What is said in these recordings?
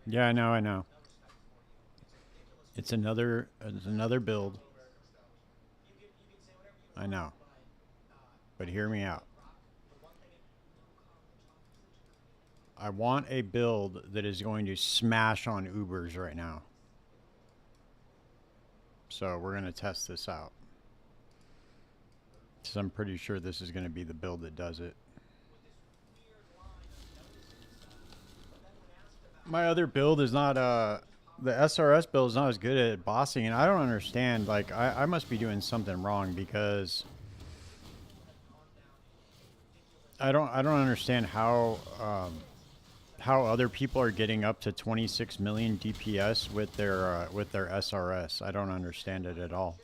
Yeah, I know, I know. It's another build. I know. But hear me out. I want a build that is going to smash on Ubers right now. So we're going to test this out. So I'm pretty sure this is going to be the build that does it. My other build is not the SRS build is not as good at bossing, and I don't understand. Like I must be doing something wrong because I don't understand how other people are getting up to 26 million DPS with their SRS. I don't understand it at all.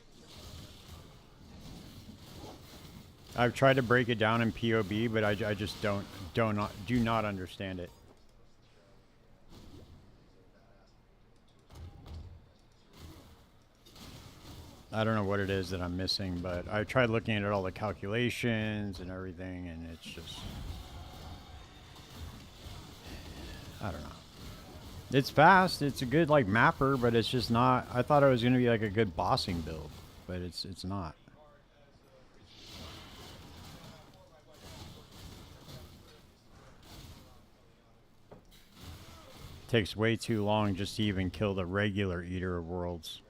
I've tried to break it down in POB, but I just do not understand it. I don't know what it is that I'm missing, but I tried looking at all the calculations and everything, and it's just I don't know. It's fast. It's a good like mapper, but it's just not. I thought it was gonna be like a good bossing build, but it's not. It takes way too long just to even kill the regular Eater of Worlds.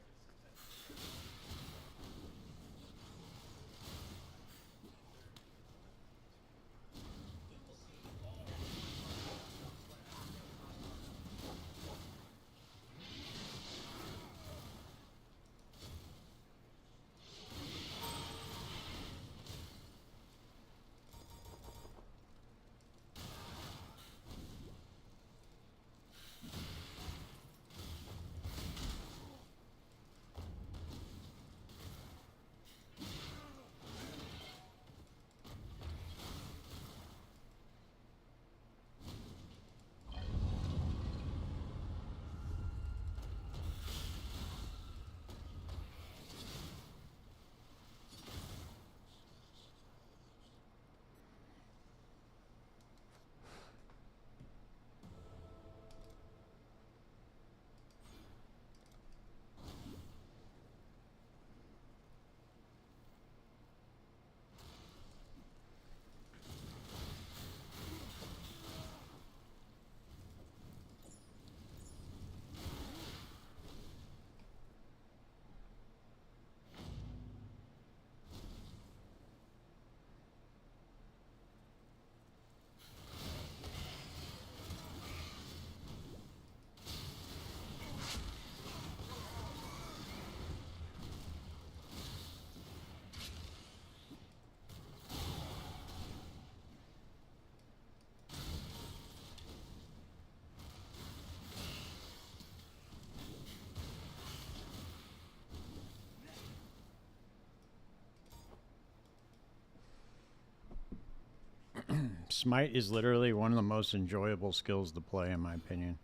Smite is literally one of the most enjoyable skills to play, in my opinion.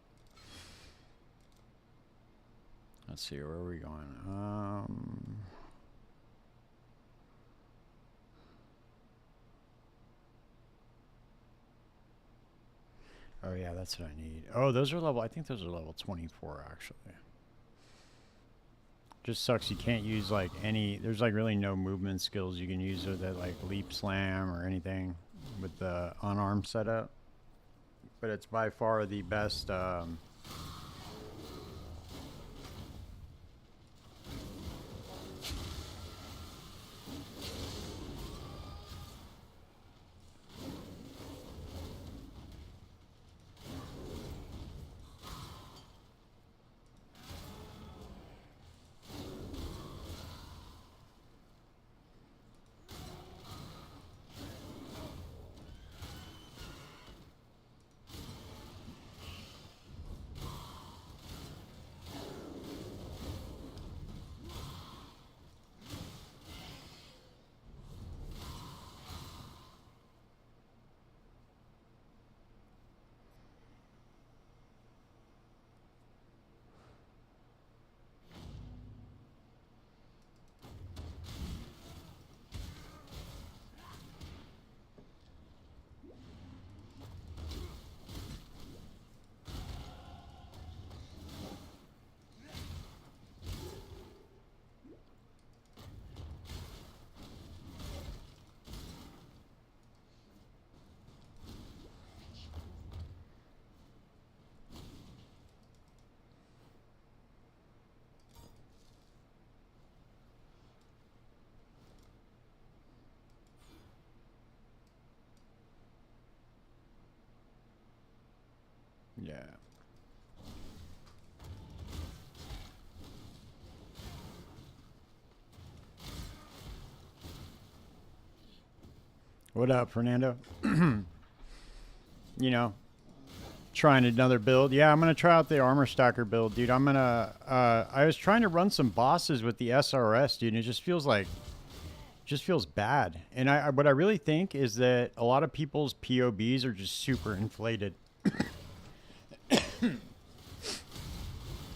Let's see, where are we going? Oh yeah, that's what I need. Oh, those are level. I think those are level 24 actually. Just sucks you can't use like any. There's like really no movement skills you can use with that like leap slam or anything with the unarmed setup. But it's by far the best. What up, Fernando? You know, trying another build. Yeah, I'm gonna try out the armor stacker build, dude. I'm gonna. I was trying to run some bosses with the SRS, dude, and it just feels like, just feels bad. And what I really think is that a lot of people's POBs are just super inflated.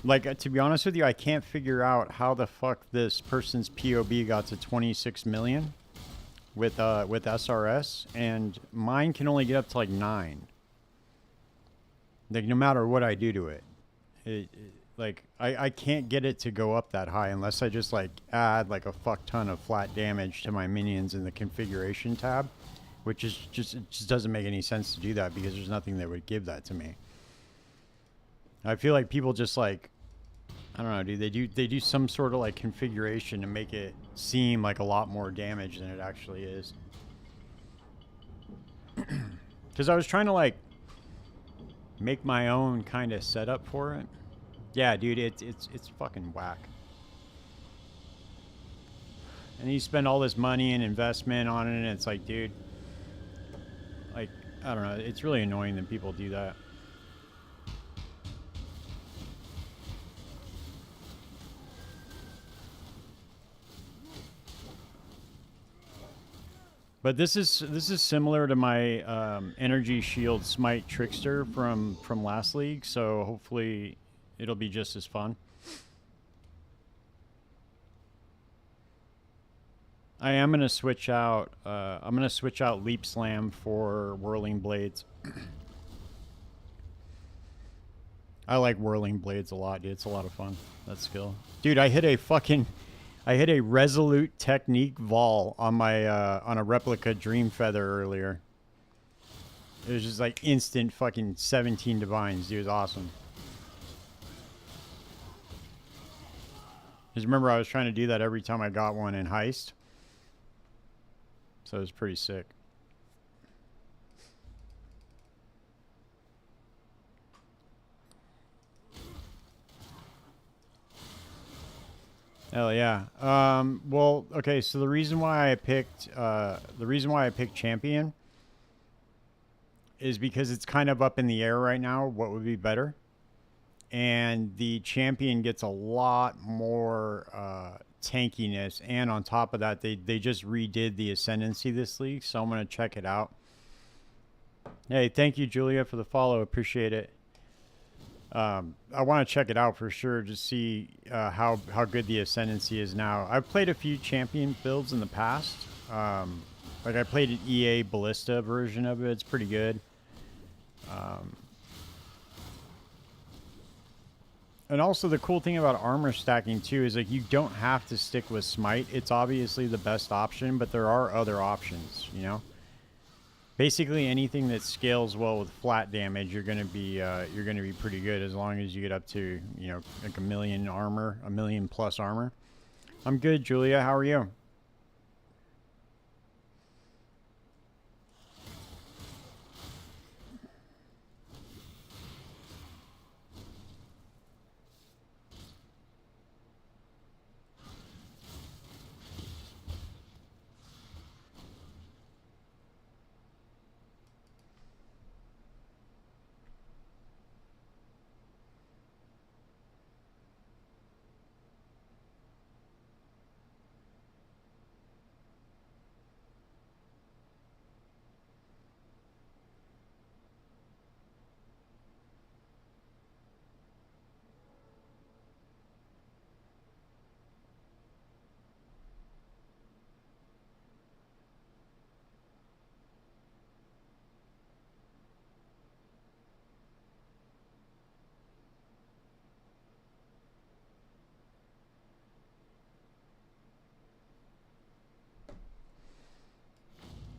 Like, to be honest with you, I can't figure out how the fuck this person's POB got to 26 million with SRS, and mine can only get up to like 9. Like, no matter what I do to it, like, I can't get it to go up that high unless I just like add like a fuck ton of flat damage to my minions in the configuration tab, which is just, it just doesn't make any sense to do that because there's nothing that would give that to me. I feel like people just like, I don't know, dude, they do some sort of like configuration to make it seem like a lot more damage than it actually is. Because I was trying to like make my own kind of setup for it. Yeah, dude, it's fucking whack. And you spend all this money and investment on it, and it's like, dude, like, I don't know, it's really annoying that people do that. But this is similar to my energy shield smite trickster from last league, so hopefully it'll be just as fun. I am gonna switch out. I'm gonna switch out leap slam for whirling blades. I like whirling blades a lot, dude. It's a lot of fun. That skill, dude. I hit a resolute technique vol on my on a replica dream feather earlier. It was just like instant fucking 17 divines, dude. It was awesome. Just remember, I was trying to do that every time I got one in heist, so it was pretty sick. Hell yeah. Well, okay. So the reason why I picked champion is because it's kind of up in the air right now. What would be better? And the champion gets a lot more tankiness, and on top of that, they just redid the ascendancy this league, so I'm gonna check it out. Hey, thank you, Julia, for the follow. Appreciate it. I want to check it out for sure to see how good the ascendancy is now. I've played a few champion builds in the past. Like I played an EA Ballista version of it. It's pretty good. And also the cool thing about armor stacking too is like you don't have to stick with smite. It's obviously the best option, but there are other options, you know? Basically anything that scales well with flat damage, you're gonna be pretty good as long as you get up to, you know, like 1 million armor, 1 million plus armor. I'm good, Julia. How are you?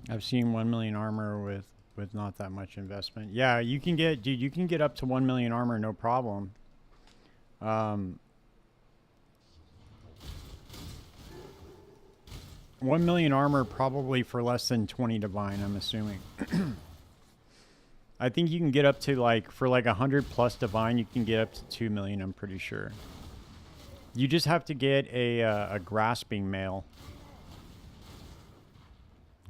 I've seen 1 million armor with not that much investment. Yeah, you can get, dude, you can get up to 1 million armor, no problem. 1 million armor probably for less than 20 divine, I'm assuming. I think you can get up to like, for like 100 plus divine, you can get up to 2 million, I'm pretty sure. You just have to get a grasping mail.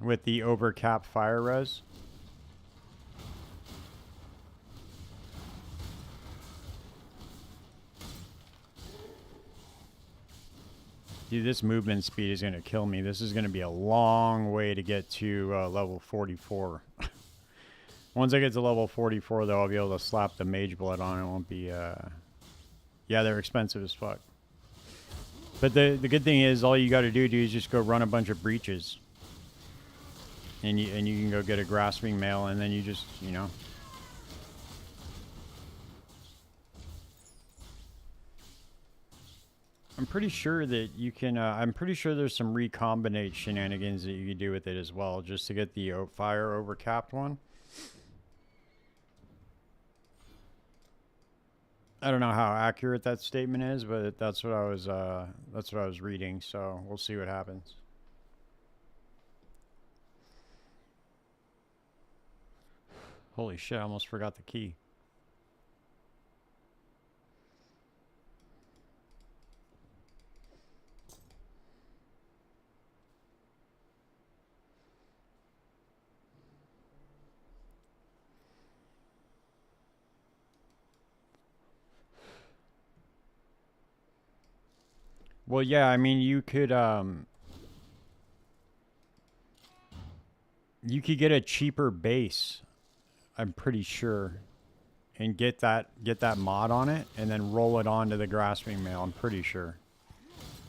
with the overcap fire res. Dude, this movement speed is going to kill me. This is going to be a long way to get to level 44. Once I get to level 44, though, I'll be able to slap the mage blood on. It won't be... Yeah, they're expensive as fuck. But the good thing is, all you got to do is just go run a bunch of breaches. And you can go get a grasping mail, and then you just, you know... I'm pretty sure that you can, I'm pretty sure there's some recombinate shenanigans that you can do with it as well, just to get the fire overcapped one. I don't know how accurate that statement is, but that's what I was reading, so we'll see what happens. Holy shit, I almost forgot the key. Well, yeah, I mean, you could get a cheaper base, I'm pretty sure, and get that mod on it, and then roll it onto the grasping mail. I'm pretty sure.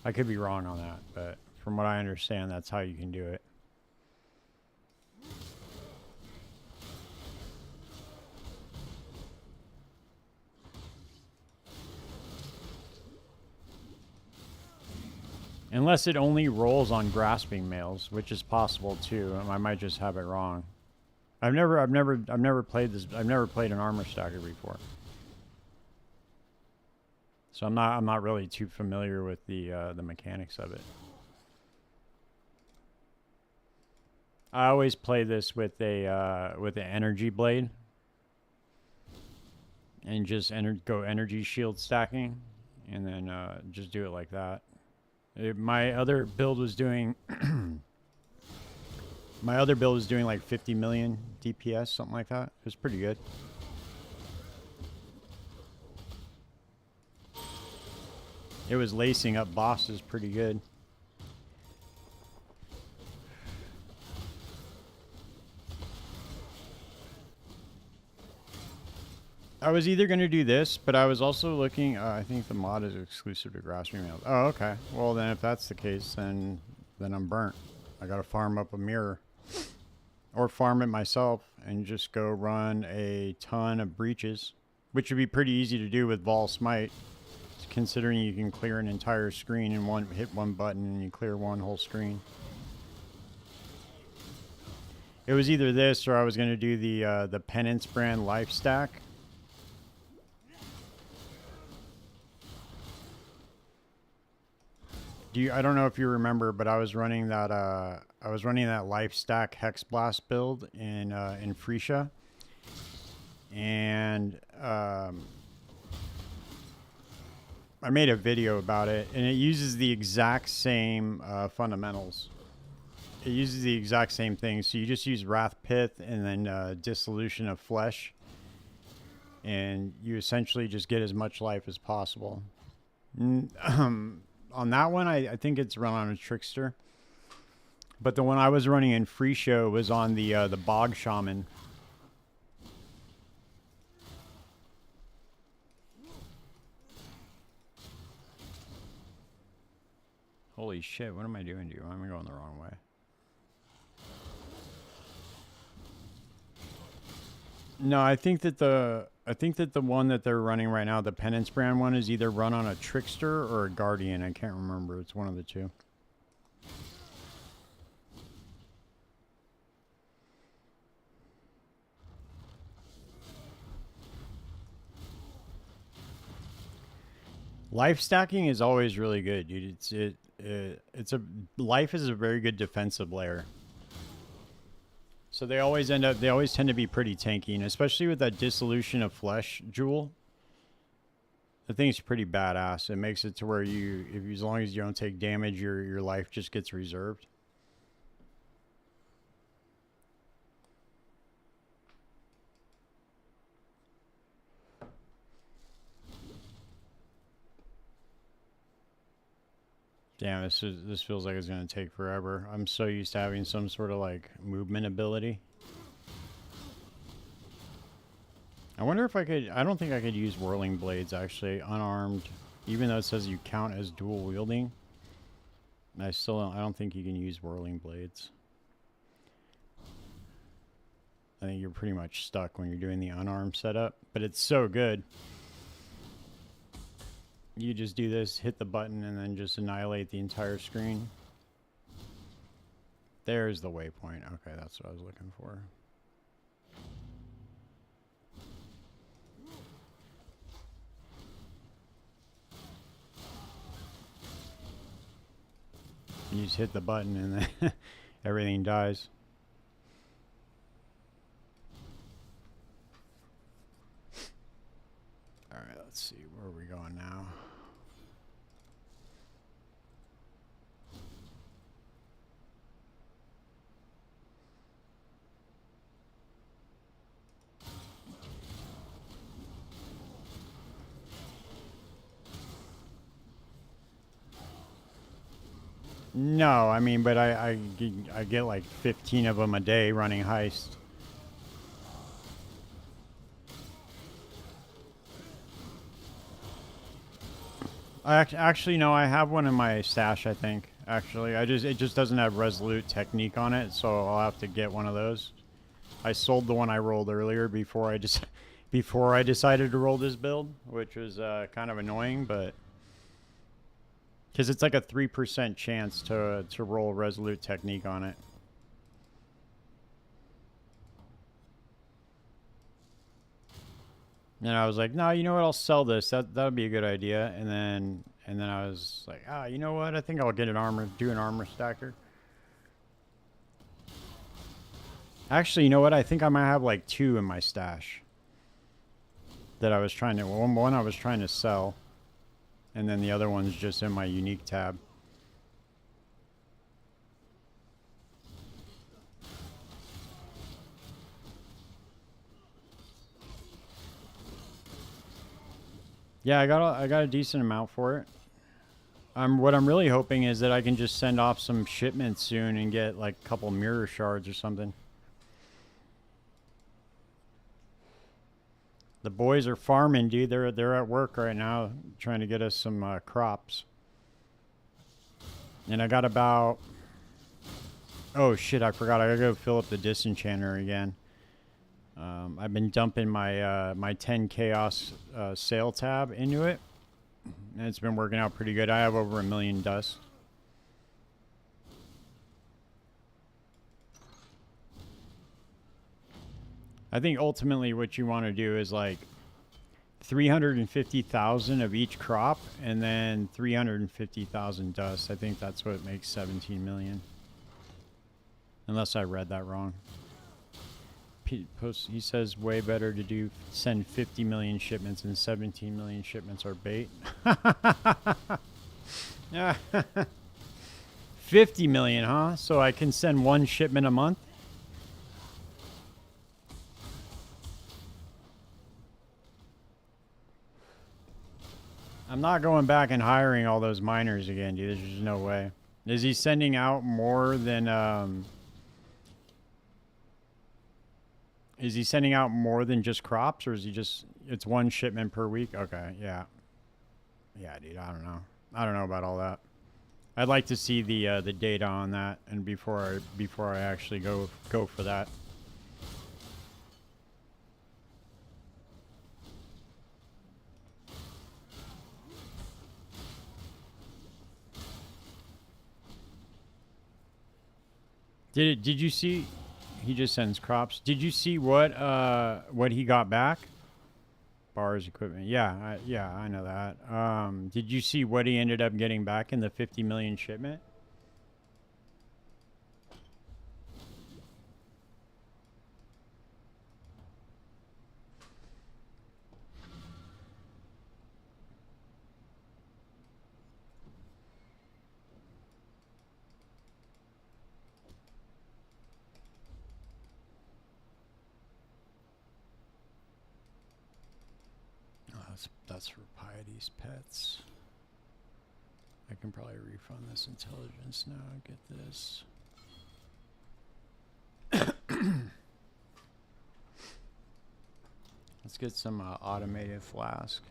I could be wrong on that, but from what I understand, that's how you can do it. Unless it only rolls on grasping mails, which is possible too. I might just have it wrong. I've never played this. I've never played an armor stacker before, so I'm not really too familiar with the mechanics of it. I always play this with an energy blade, and just go energy shield stacking, and then just do it like that. My other build was doing like 50 million DPS, something like that. It was pretty good. It was lacing up bosses pretty good. I was either going to do this, but I was also looking... I think the mod is exclusive to grasping mails. Oh, okay. Well, then if that's the case, then I'm burnt. I got to farm up a mirror. Or farm it myself and just go run a ton of breaches. Which would be pretty easy to do with Vol Smite. Considering you can clear an entire screen and hit one button and you clear one whole screen. It was either this or I was going to do the Penance brand life stack. I don't know if you remember, but I was running that life stack Hex Blast build in Freesia, and I made a video about it, and it uses the exact same fundamentals. It uses the exact same thing. So you just use Wrath Pith and then Dissolution of Flesh, and you essentially just get as much life as possible. On that one, I think it's run on a Trickster. But the one I was running in Free Show was on the Bog Shaman. Holy shit, what am I doing to you? I'm going the wrong way. No, I think that the one that they're running right now, the Penance brand one, is either run on a Trickster or a Guardian. I can't remember. It's one of the two. Life stacking is always really good, dude. Life is a very good defensive layer. So they always tend to be pretty tanky, and especially with that Dissolution of Flesh jewel. The thing's pretty badass. It makes it to where as long as you don't take damage, your life just gets reserved. Damn, this feels like it's gonna take forever. I'm so used to having some sort of like movement ability. I wonder if I could. I don't think I could use whirling blades actually unarmed, even though it says you count as dual wielding. I still don't. I don't think you can use whirling blades. I think you're pretty much stuck when you're doing the unarmed setup, but it's so good. You just do this, hit the button, and then just annihilate the entire screen. There's the waypoint. Okay, that's what I was looking for. You just hit the button and then everything dies. Alright, let's see. Where are we going now? No, I mean, but I get like 15 of them a day running heist. Actually no, I have one in my stash. I think actually, it just doesn't have resolute technique on it, so I'll have to get one of those. I sold the one I rolled earlier before I decided to roll this build, which was kind of annoying, but. Because it's like a 3% chance to roll resolute technique on it. And I was like, no, you know what? I'll sell this. That would be a good idea. And then I was like, you know what? I think I'll get an armor stacker. Actually, you know what? I think I might have like 2 in my stash that I was trying to. One I was trying to sell. And then the other one's just in my unique tab. Yeah, I got a decent amount for it. What I'm really hoping is that I can just send off some shipments soon and get like a couple mirror shards or something. The boys are farming, dude. They're at work right now trying to get us some crops. And I got about... Oh shit, I forgot. I gotta go fill up the disenchanter again. I've been dumping my my 10 chaos sale tab into it. And it's been working out pretty good. I have over 1 million dust. I think ultimately what you want to do is like 350,000 of each crop and then 350,000 dust. I think that's what makes 17 million. Unless I read that wrong. He says way better to send 50 million shipments and 17 million shipments are bait. 50 million, huh? So I can send 1 shipment a month? I'm not going back and hiring all those miners again, dude. There's just no way. Is he sending out more than is he sending out more than just crops, or is he just it's 1 shipment per week? Okay, yeah. Yeah, dude, I don't know. I don't know about all that. I'd like to see the data on that and before I actually go for that. Did you see? He just sends crops. Did you see what he got back? Bars, equipment. Yeah, I know that. Did you see what he ended up getting back in the 50 million shipment? That's for Piety's pets. I can probably refund this intelligence now. Get this. Let's get some automated flask.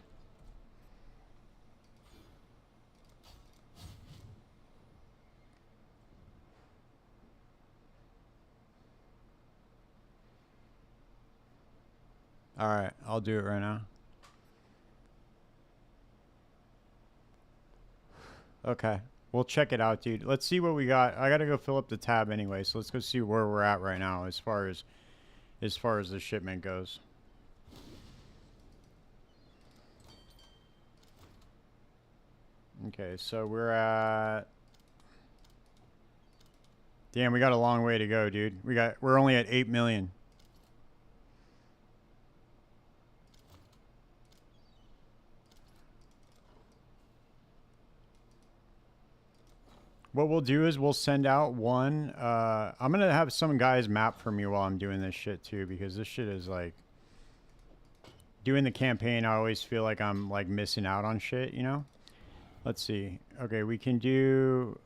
All right, I'll do it right now. Okay, we'll check it out, dude. Let's see what we got. I gotta go fill up the tab anyway, so let's go see where we're at right now as far as the shipment goes. Okay, so we're at. Damn, we got a long way to go, dude. We're only at 8 million. What we'll do is we'll send out one. I'm gonna have some guys map for me while I'm doing this shit too, because this shit is like doing the campaign. I always feel like I'm like missing out on shit, you know. Let's see. Okay, we can do.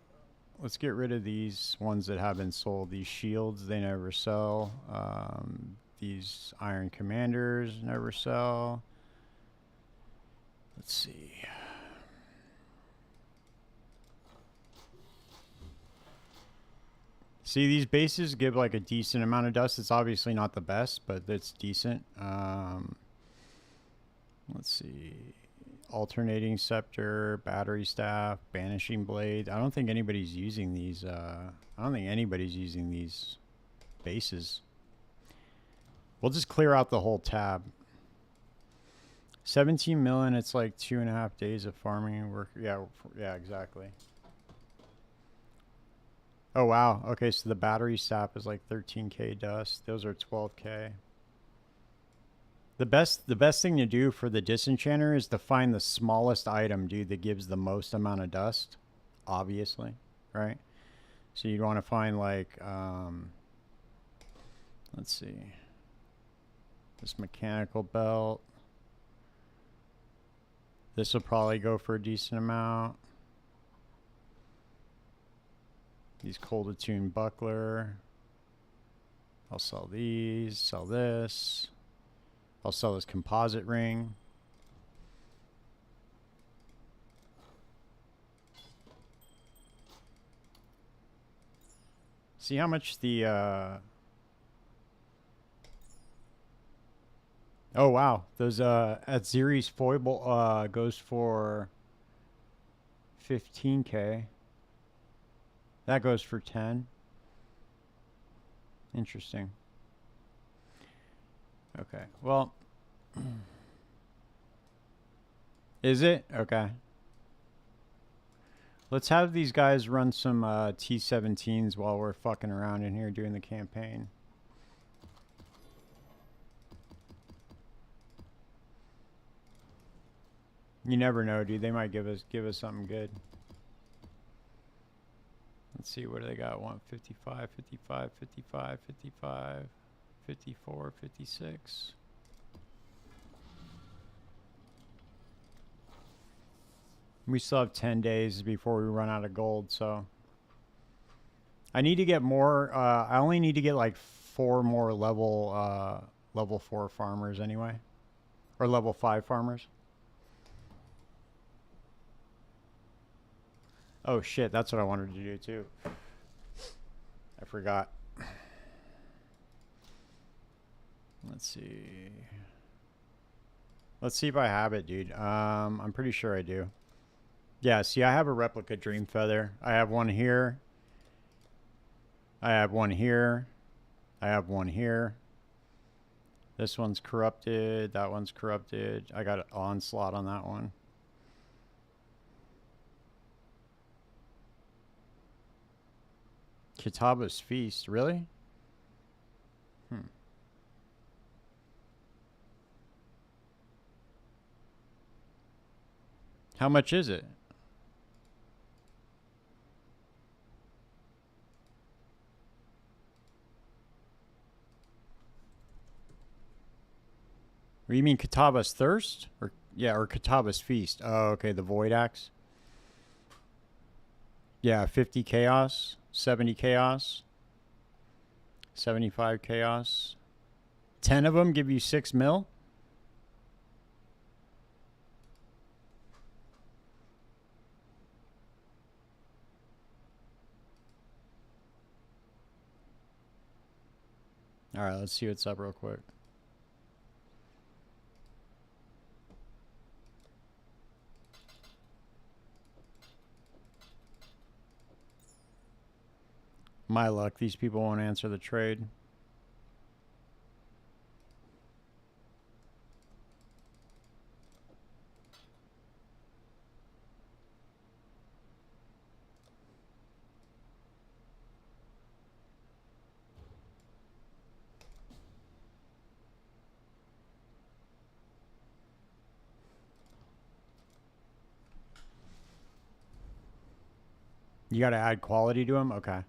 Let's get rid of these ones that have been sold. These shields, they never sell. These Iron Commanders never sell. Let's see. See, these bases give like a decent amount of dust. It's obviously not the best, but it's decent. Let's see. Alternating scepter, battery staff, banishing blade. I don't think anybody's using these. I don't think anybody's using these bases. We'll just clear out the whole tab. 17 million. It's like 2.5 days of farming work. Yeah, exactly. Oh wow. Okay, so the battery staff is like 13k dust. Those are 12k. The best thing to do for the disenchanter is to find the smallest item, dude, that gives the most amount of dust. Obviously, right? So you'd want to find like let's see. This mechanical belt. This will probably go for a decent amount. These cold attuned buckler. I'll sell these, sell this. I'll sell this composite ring. See how much the oh wow, those at Ziri's foible goes for 15k. That goes for 10. Interesting. Okay, well, is it? Okay. Let's have these guys run some T-17s while we're fucking around in here doing the campaign. You never know, dude. They might give us something good. Let's see, what do they got? 155, 55, 55, 55, 54, 56. We still have 10 days before we run out of gold, so I need to get more. I only need to get like 4 more level 4 farmers anyway, or level 5 farmers. Oh shit, that's what I wanted to do too. I forgot. Let's see. Let's see if I have it, dude. I'm pretty sure I do. Yeah, see, I have a replica Dream Feather. I have one here. I have one here. I have one here. This one's corrupted. That one's corrupted. I got an onslaught on that one. Kitaba's Feast, really? How much is it? Or you mean Kitaba's Thirst? Or yeah, or Kitaba's Feast. Oh, okay, the Void Axe. Yeah, 50 chaos, 70 chaos, 75 chaos. 10 of them give you 6 mil. All right, let's see what's up real quick. My luck, these people won't answer the trade. You got to add quality to them? Okay.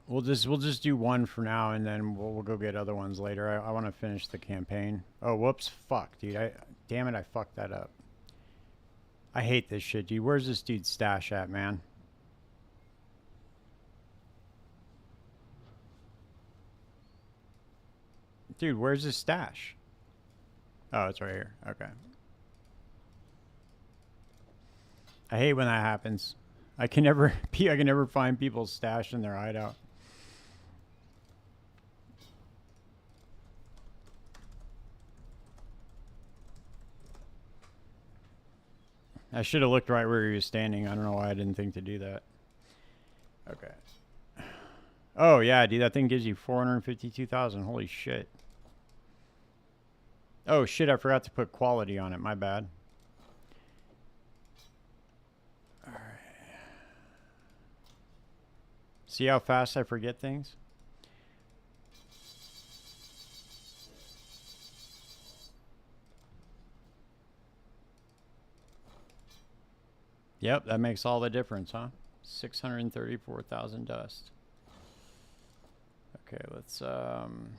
We'll just do one for now, and then we'll go get other ones later. I want to finish the campaign. Oh, whoops. Fuck, dude. Damn it, I fucked that up. I hate this shit, dude. Where's this dude's stash at, man? Dude, where's his stash? Oh, it's right here. Okay. I hate when that happens. I can never find people's stash in their hideout. I should have looked right where he was standing. I don't know why I didn't think to do that. Okay. Oh, yeah, dude. That thing gives you 452,000. Holy shit. Oh, shit. I forgot to put quality on it. My bad. All right. See how fast I forget things? Yep, that makes all the difference, huh? 634,000 dust. Okay, let's I'm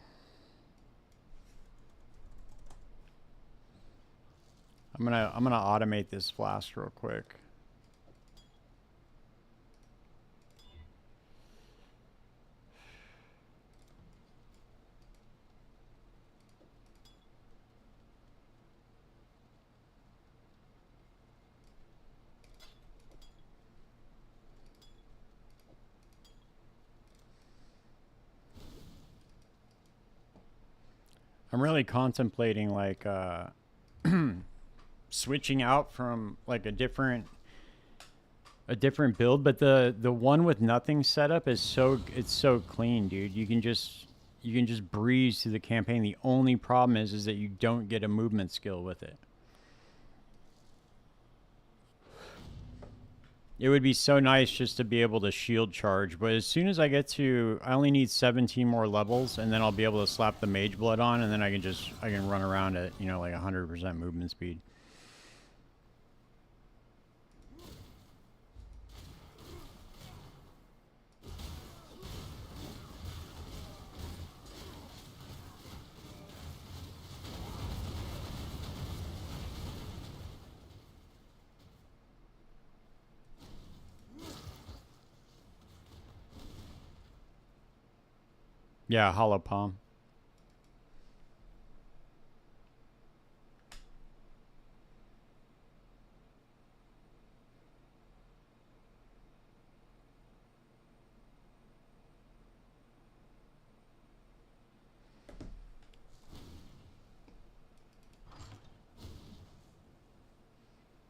gonna automate this flask real quick. I'm really contemplating like switching out from like a different build, but the one with nothing set up is it's so clean, dude. You can just breeze through the campaign. The only problem is that you don't get a movement skill with it. It would be so nice just to be able to shield charge, but as soon as I only need 17 more levels, and then I'll be able to slap the mage blood on, and then I can run around at, you know, like 100% movement speed. Yeah, hollow palm.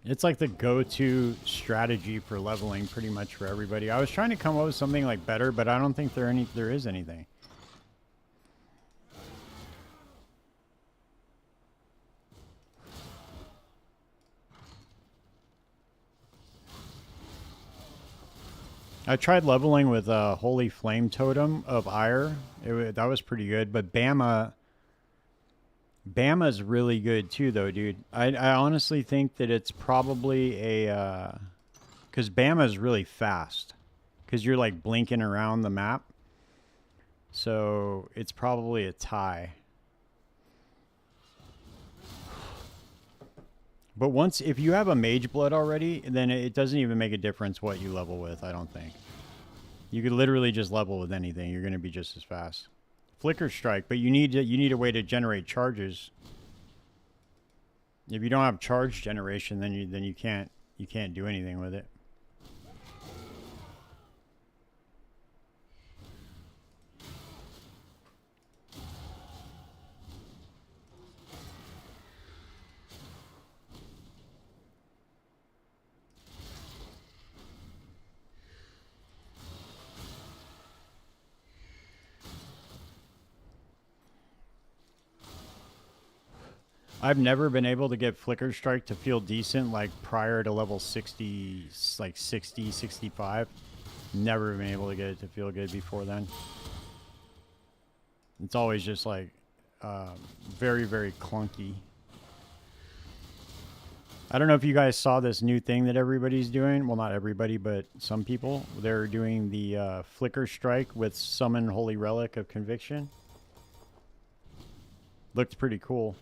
It's like the go-to strategy for leveling pretty much for everybody. I was trying to come up with something like better, but I don't think there is anything. I tried leveling with a Holy Flame Totem of Ire. That was pretty good, but Bama's really good too, though, dude. I honestly think that it's probably a... Because Bama's really fast. Because you're, like, blinking around the map. So, it's probably a tie. But once, if you have a mage blood already, then it doesn't even make a difference what you level with, I don't think. You could literally just level with anything. You're going to be just as fast. Flicker strike, but you need a way to generate charges. If you don't have charge generation, then you can't do anything with it. I've never been able to get Flicker Strike to feel decent like prior to level 60, like 60, 65. Never been able to get it to feel good before then. It's always just like very, very clunky. I don't know if you guys saw this new thing that everybody's doing. Well, not everybody, but some people. They're doing the Flicker Strike with Summon Holy Relic of Conviction. Looked pretty cool.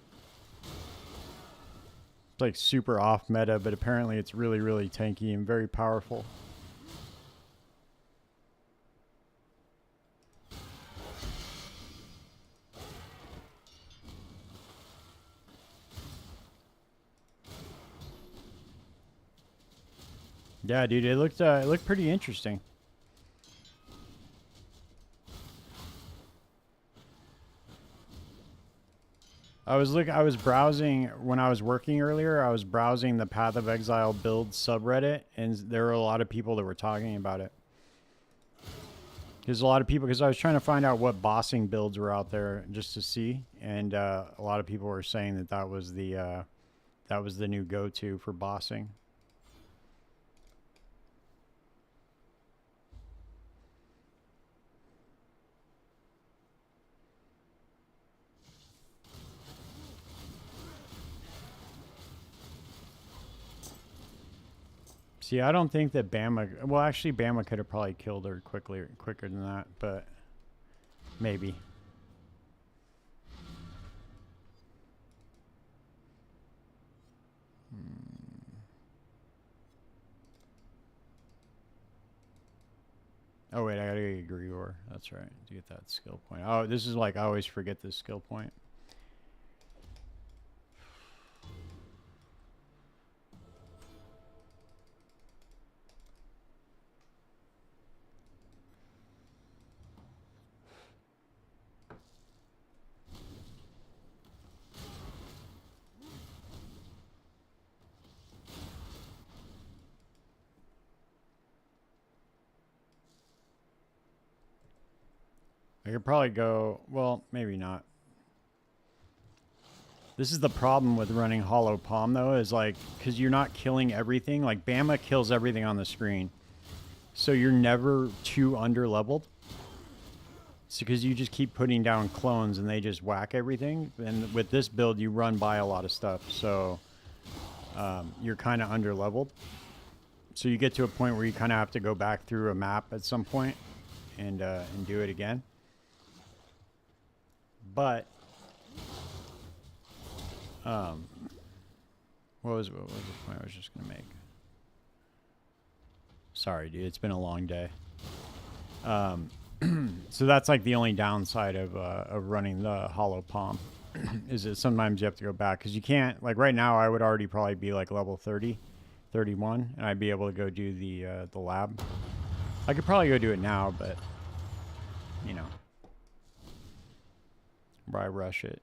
Like super off meta, but apparently it's really, really tanky and very powerful. Yeah, dude, it looked pretty interesting. I was browsing when I was working earlier. I was browsing the Path of Exile build subreddit, and there were a lot of people that were talking about it. There's a lot of people, because I was trying to find out what bossing builds were out there just to see, and a lot of people were saying that was the new go-to for bossing. See, I don't think that Bama... Well, actually, Bama could have probably killed her quicker than that, but maybe. Oh, wait, I gotta get Grior. That's right, to get that skill point. Oh, this is like, I always forget this skill point. I could probably go... Well, maybe not. This is the problem with running Hollow Palm, though, is like, because you're not killing everything. Like, Bama kills everything on the screen. So you're never too under-leveled. It's because you just keep putting down clones and they just whack everything. And with this build, you run by a lot of stuff. So you're kind of under-leveled. So you get to a point where you kind of have to go back through a map at some point and do it again. But what was the point I was just gonna make? Sorry, dude, it's been a long day. So that's like the only downside of running the Hollow Palm is that sometimes you have to go back because you can't, like right now I would already probably be like level 30, 31, and I'd be able to go do the lab. I could probably go do it now, but you know, why rush it?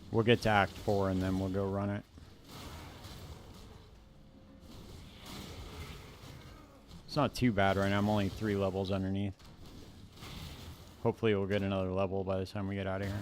We'll get to Act 4 and then we'll go run it. It's not too bad right now. I'm only 3 levels underneath. Hopefully we'll get another level by the time we get out of here.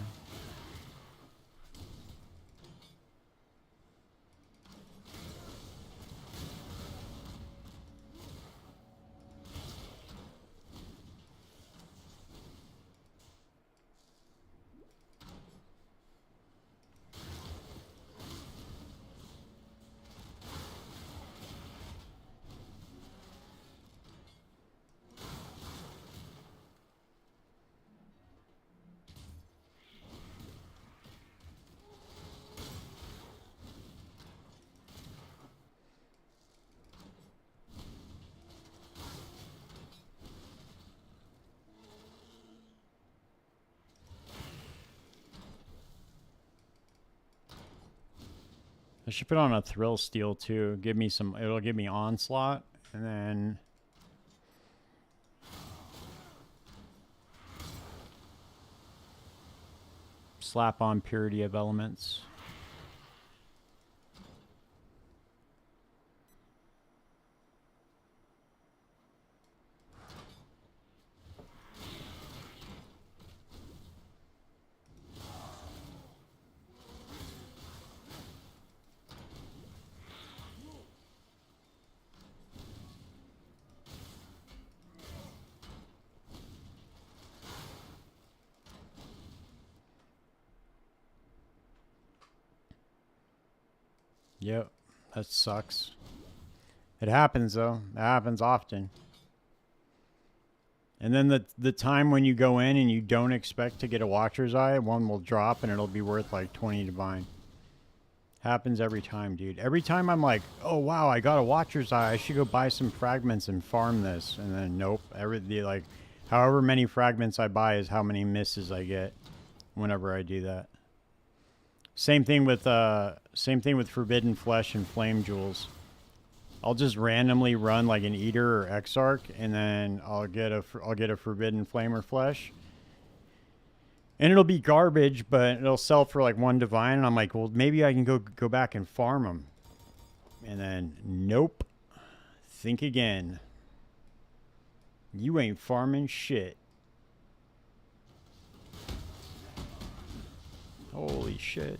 I should put on a thrill steel too. Give me some. It'll give me onslaught, and then slap on purity of elements. Yep, that sucks. It happens though. It happens often. And then the time when you go in and you don't expect to get a Watcher's Eye, one will drop and it'll be worth like 20 divine. Happens every time, dude. Every time I'm like, oh wow, I got a Watcher's Eye. I should go buy some fragments and farm this. And then nope. Like, however many fragments I buy is how many misses I get whenever I do that. Same thing with Forbidden Flesh and Flame Jewels. I'll just randomly run like an Eater or Exarch, and then I'll get a Forbidden Flame or Flesh, and it'll be garbage, but it'll sell for like 1 divine. And I'm like, well, maybe I can go back and farm them. And then nope. Think again. You ain't farming shit. Holy shit.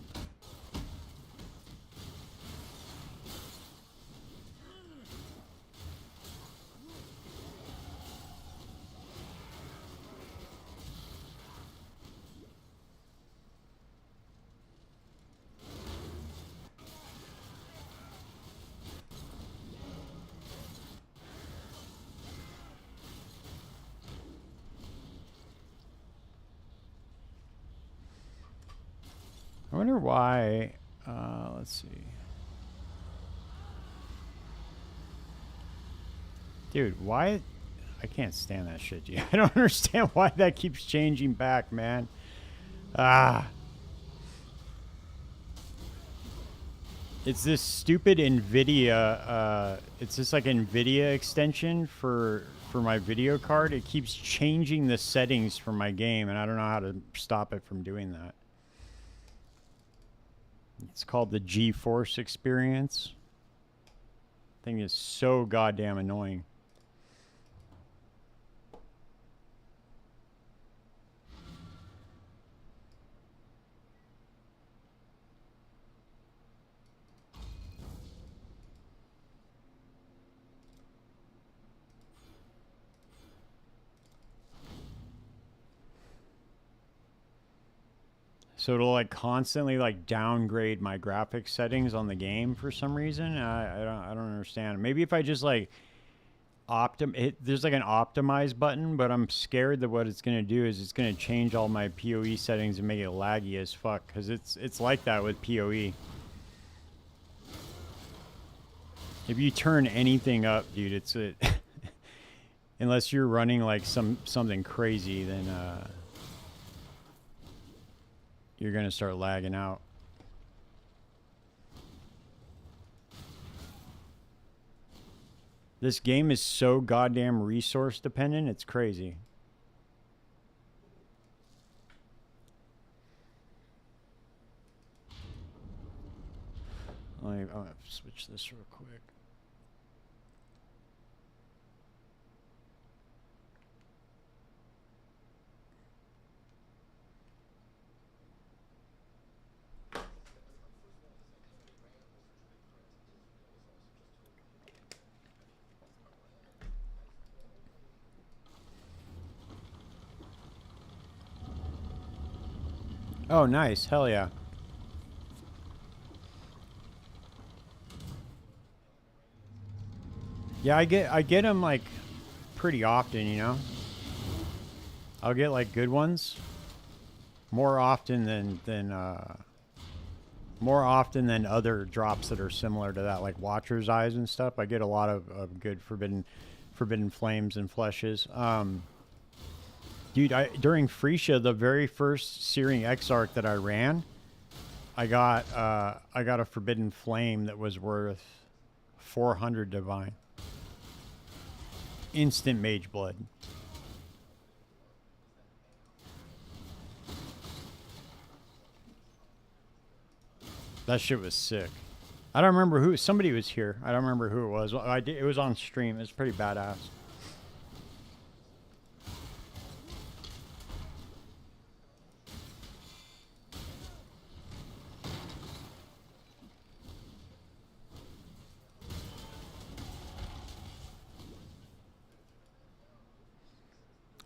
I wonder why, let's see. Dude, why? I can't stand that shit, dude. I don't understand why that keeps changing back, man. It's this stupid NVIDIA, it's this like NVIDIA extension for my video card. It keeps changing the settings for my game, and I don't know how to stop it from doing that. It's called the GeForce experience. Thing is so goddamn annoying. So it'll like constantly like downgrade my graphics settings on the game for some reason. I don't understand. Maybe if I just like there's like an optimize button, but I'm scared that what it's gonna do is it's gonna change all my PoE settings and make it laggy as fuck. Cause it's like that with PoE. If you turn anything up, dude, it's unless you're running like something crazy, then you're gonna start lagging out. This game is so goddamn resource dependent, it's crazy. I'll have to switch this real quick. Oh, nice. Hell yeah. Yeah, I get them like pretty often, you know. I'll get like good ones more often than other drops that are similar to that, like Watcher's Eyes and stuff. I get a lot of good forbidden flames and fleshes. Dude, during Freesia, the very first Searing Exarch that I ran, I got a forbidden flame that was worth 400 divine. Instant mage blood. That shit was sick. I don't remember who. Somebody was here. I don't remember who it was. It was on stream. It's pretty badass.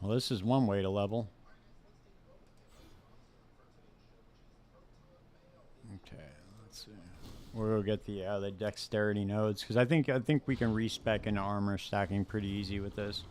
Well, this is one way to level. Okay, let's see. We'll get the dexterity nodes because I think we can respec into armor stacking pretty easy with this.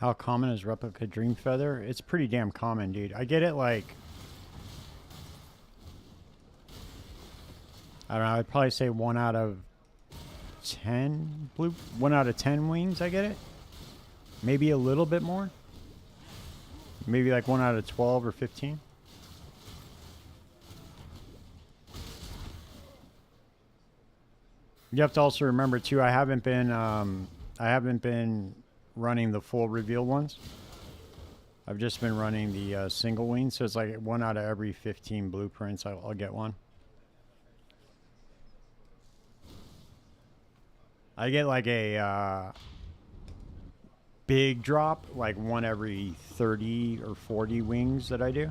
How common is replica dream feather? It's pretty damn common, dude. I get it like, I don't know, I'd probably say 1 out of 10 blue, 1 out of 10 wings. I get it. Maybe a little bit more. Maybe like 1 out of 12 or 15. You have to also remember too, I haven't been running the full reveal ones. I've just been running the single wing, so it's like 1 out of every 15 blueprints I'll get one. I get like a big drop, like 1 every 30 or 40 wings that I do.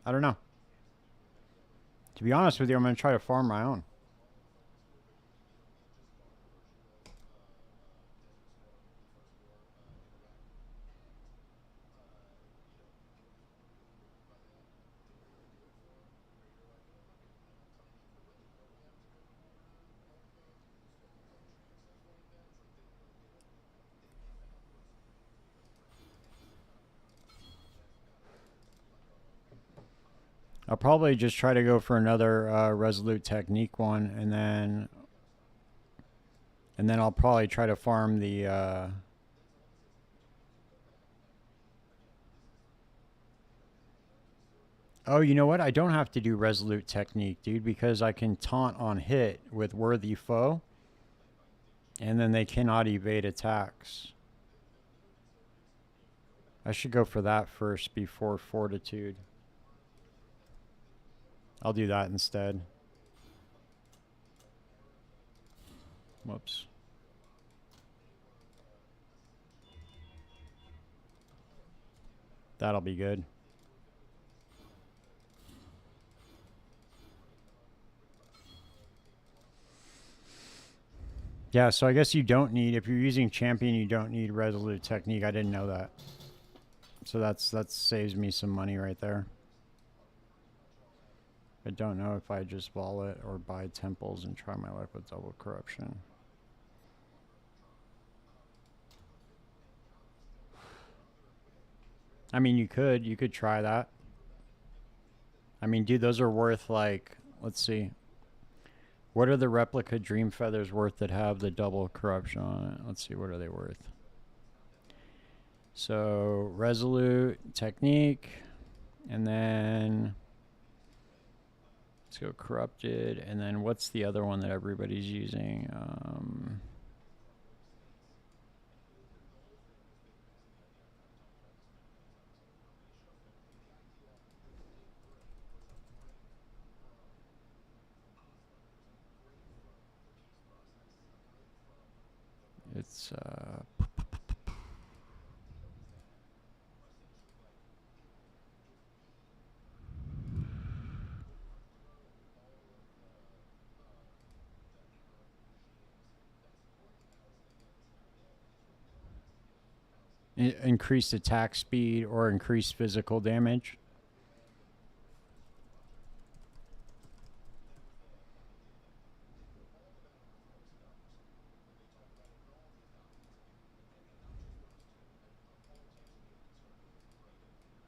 I don't know. To be honest with you, I'm going to try to farm my own. I'll probably just try to go for another resolute technique one, and then I'll probably try to farm the oh, you know what? I don't have to do resolute technique, dude, because I can taunt on hit with worthy foe, and then they cannot evade attacks. I should go for that first before fortitude. I'll do that instead. Whoops. That'll be good. Yeah, so I guess you don't need, if you're using champion, you don't need resolute technique. I didn't know that. So that saves me some money right there. I don't know if I just wallet or buy temples and try my luck with double corruption. I mean, you could try that. I mean, dude, those are worth like, let's see. What are the replica dream feathers worth that have the double corruption on it? Let's see, what are they worth? So, resolute, technique, and then let's go corrupted, and then what's the other one that everybody's using? It's increased attack speed or increased physical damage.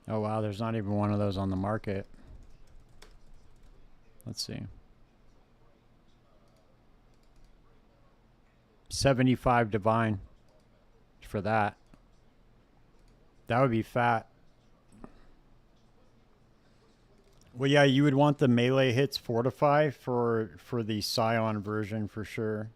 Oh wow, there's not even one of those on the market. Let's see. 75 divine for that. That would be fat. Well, yeah, you would want the melee hits fortify for the Scion version for sure.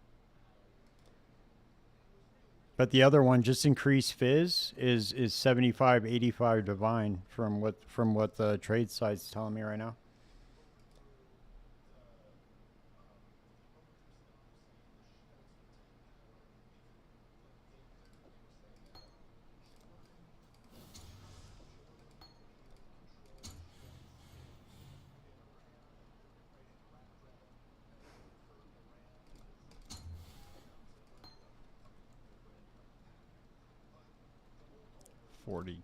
But the other one, just increase fizz, is 75, 85 divine from what the trade site's telling me right now.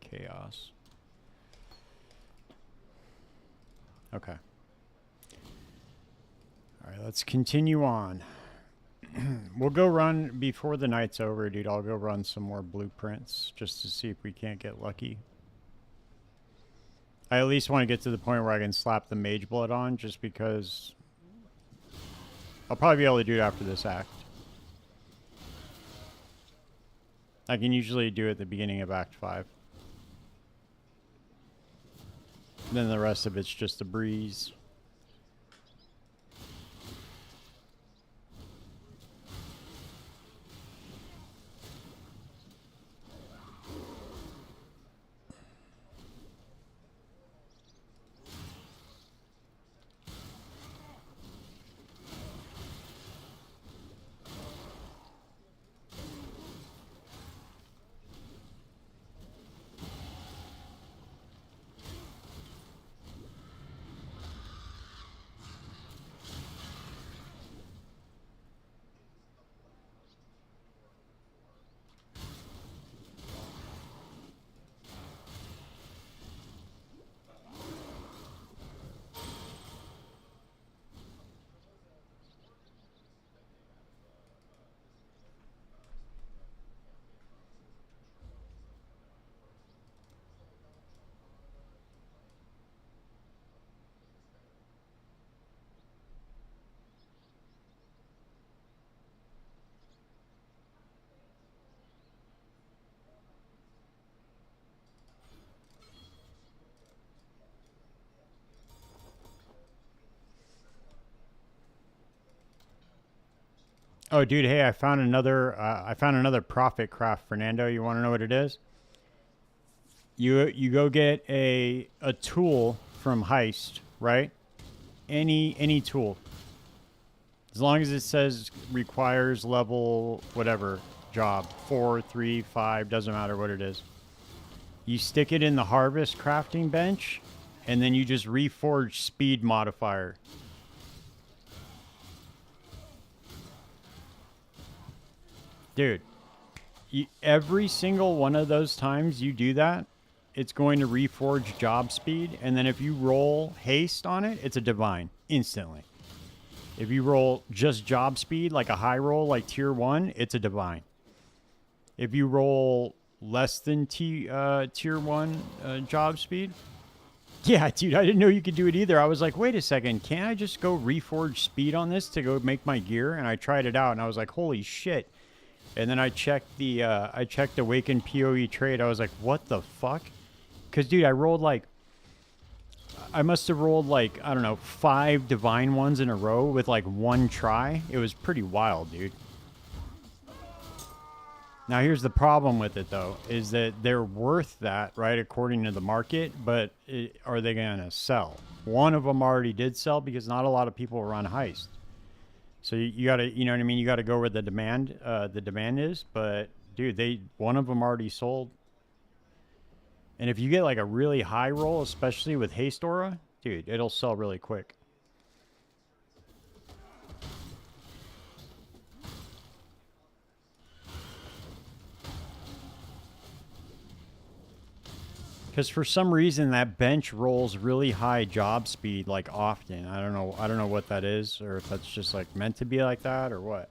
Chaos. Okay. All right, let's continue on. We'll go run before the night's over, dude. I'll go run some more blueprints just to see if we can't get lucky. I at least want to get to the point where I can slap the mage blood on, just because I'll probably be able to do it after this act. I can usually do it at the beginning of Act 5. Then the rest of it's just a breeze. Oh, dude, hey, I found another profit craft, Fernando. You want to know what it is? You go get a tool from Heist, right? Any tool. As long as it says requires level whatever job, 4, 3, 5, doesn't matter what it is. You stick it in the harvest crafting bench, and then you just reforge speed modifier. Dude, every single one of those times you do that, it's going to reforge job speed, and then if you roll haste on it, it's a divine instantly. If you roll just job speed, like a high roll, like tier 1, it's a divine. If you roll less than tier 1 job speed, yeah, dude, I didn't know you could do it either. I was like, wait a second, can't I just go reforge speed on this to go make my gear? And I tried it out, and I was like, holy shit. And then I checked the Awakened PoE trade. I was like, what the fuck? Because, dude, I must have rolled like, I don't know, 5 divine ones in a row with like 1 try. It was pretty wild, dude. Now, here's the problem with it, though, is that they're worth that, right, according to the market, but are they going to sell? One of them already did sell because not a lot of people run heist. So you got to, you know what I mean? You got to go where the demand is, but dude, one of them already sold. And if you get like a really high roll, especially with haste aura, dude, it'll sell really quick. Because for some reason that bench rolls really high job speed like often. I don't know what that is, or if that's just like meant to be like that or what.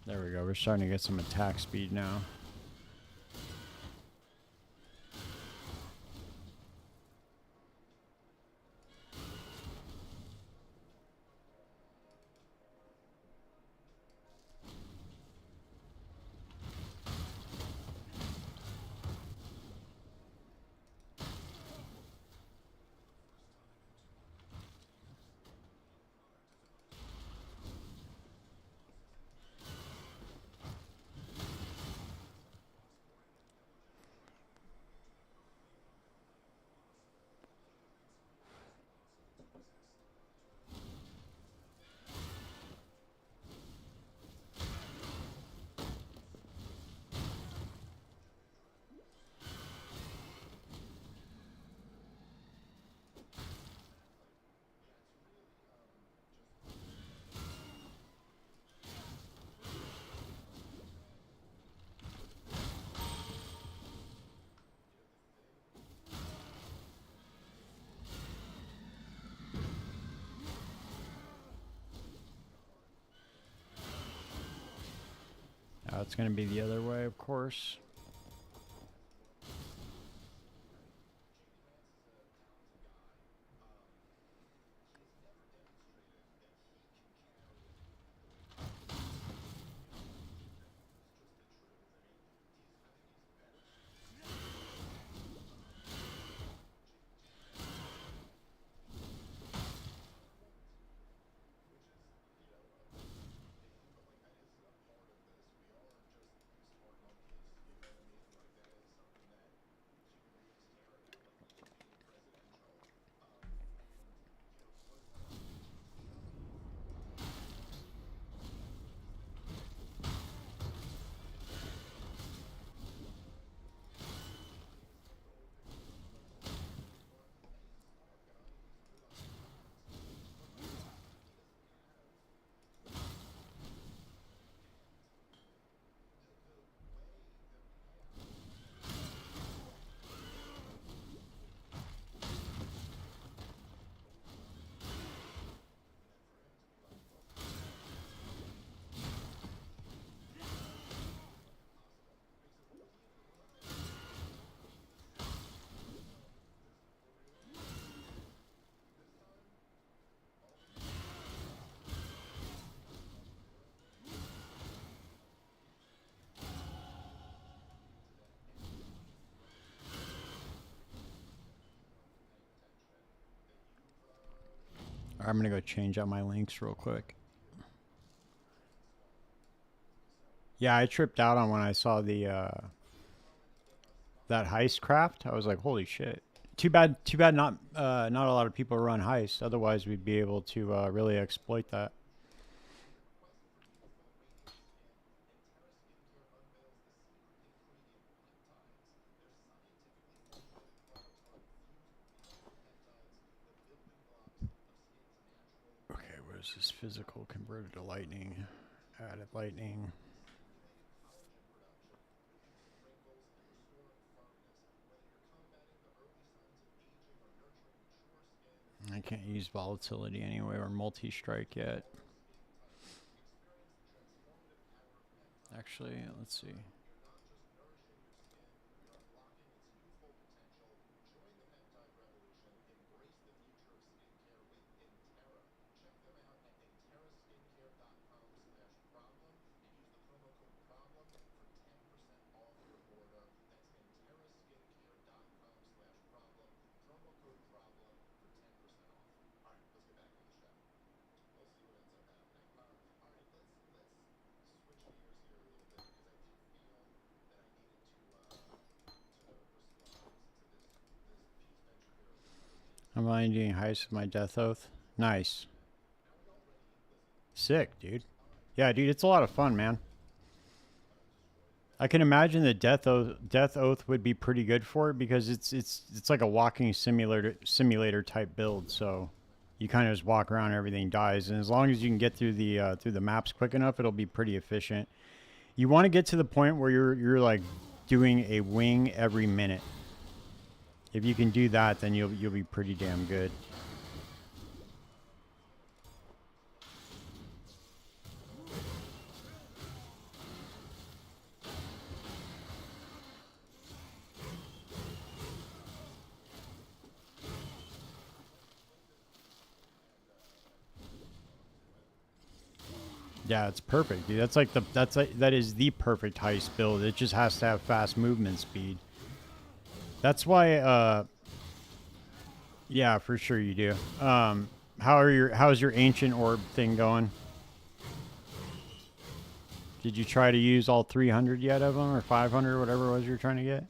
There we go. We're starting to get some attack speed now. It's going to be the other way, of course. I'm going to go change out my links real quick. Yeah, I tripped out on when I saw the that heist craft. I was like, holy shit. Too bad not a lot of people run heist. Otherwise, we'd be able to really exploit that. is this physical converted to lightning? Added lightning. I can't use volatility anyway or multi-strike yet. Actually, let's see. I'm finding heist with my death oath. Nice. Sick, dude. Yeah, dude, it's a lot of fun, man. I can imagine the death oath would be pretty good for it because it's like a walking simulator type build. So you kind of just walk around, everything dies, and as long as you can get through the maps quick enough, it'll be pretty efficient. You want to get to the point where you're like doing a wing every minute. If you can do that, then you'll be pretty damn good. Yeah, it's perfect, dude. That's like that is the perfect heist build. It just has to have fast movement speed. That's why yeah, for sure you do. How's your ancient orb thing going? Did you try to use all 300 yet of them or 500 whatever it was you're trying to get?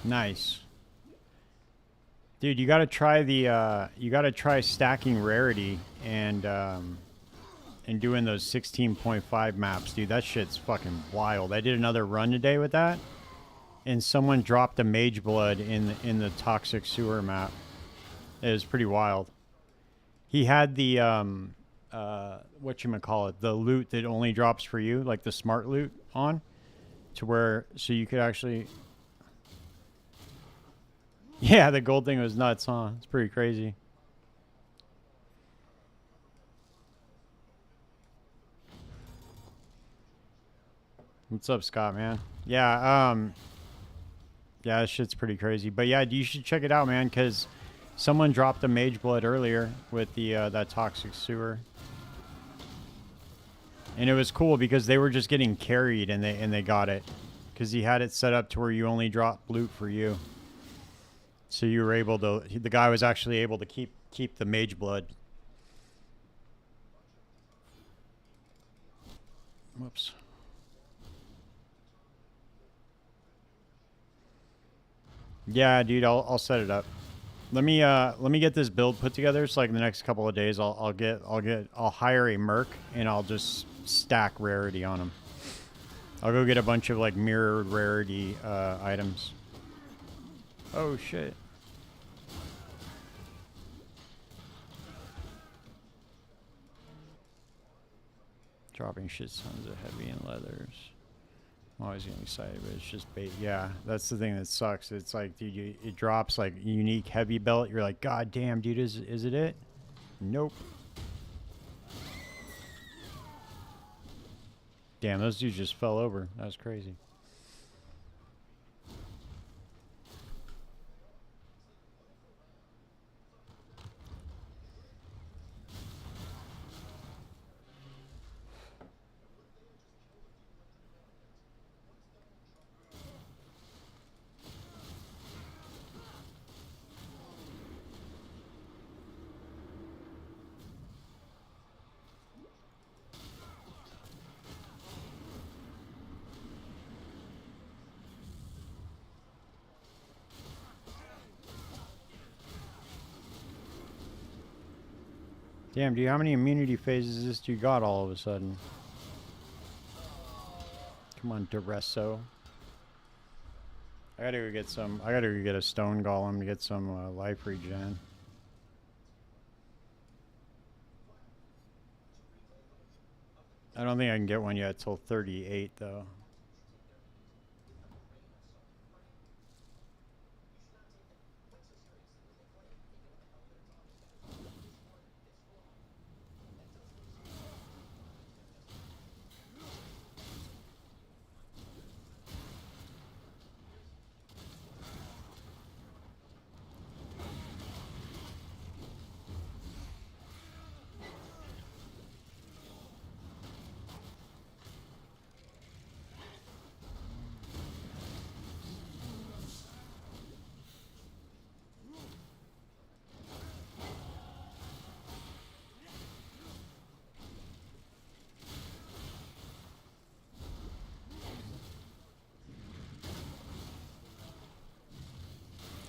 Nice. Dude, you gotta try stacking rarity and doing those 16.5 maps, dude. That shit's fucking wild. I did another run today with that, and someone dropped a mage blood in the toxic sewer map. It was pretty wild. He had the whatchamacallit, the loot that only drops for you, like the smart loot on, to where so you could actually. Yeah, the gold thing was nuts, huh? It's pretty crazy. What's up, Scott, man? Yeah, yeah, this shit's pretty crazy. But yeah, you should check it out, man, because someone dropped a mage blood earlier with the that toxic sewer. And it was cool because they were just getting carried and they got it. Because he had it set up to where you only drop loot for you. So you were able to, the guy was actually able to keep the mage blood. Whoops. Yeah, dude, I'll set it up. Let me get this build put together. So like in the next couple of days, I'll hire a merc and I'll just stack rarity on him. I'll go get a bunch of like mirrored rarity items. Oh shit. Dropping shit tons of heavy and leathers. I'm always getting excited, but it's just bait. Yeah, that's the thing that sucks. It's like, dude, it drops like unique heavy belt. You're like, God damn, dude, is it it? Nope. Damn, those dudes just fell over. That was crazy. Damn, dude, how many immunity phases this dude got all of a sudden? Come on, Duresso. I gotta go get some. I gotta go get a stone golem to get some life regen. I don't think I can get one yet till 38 though.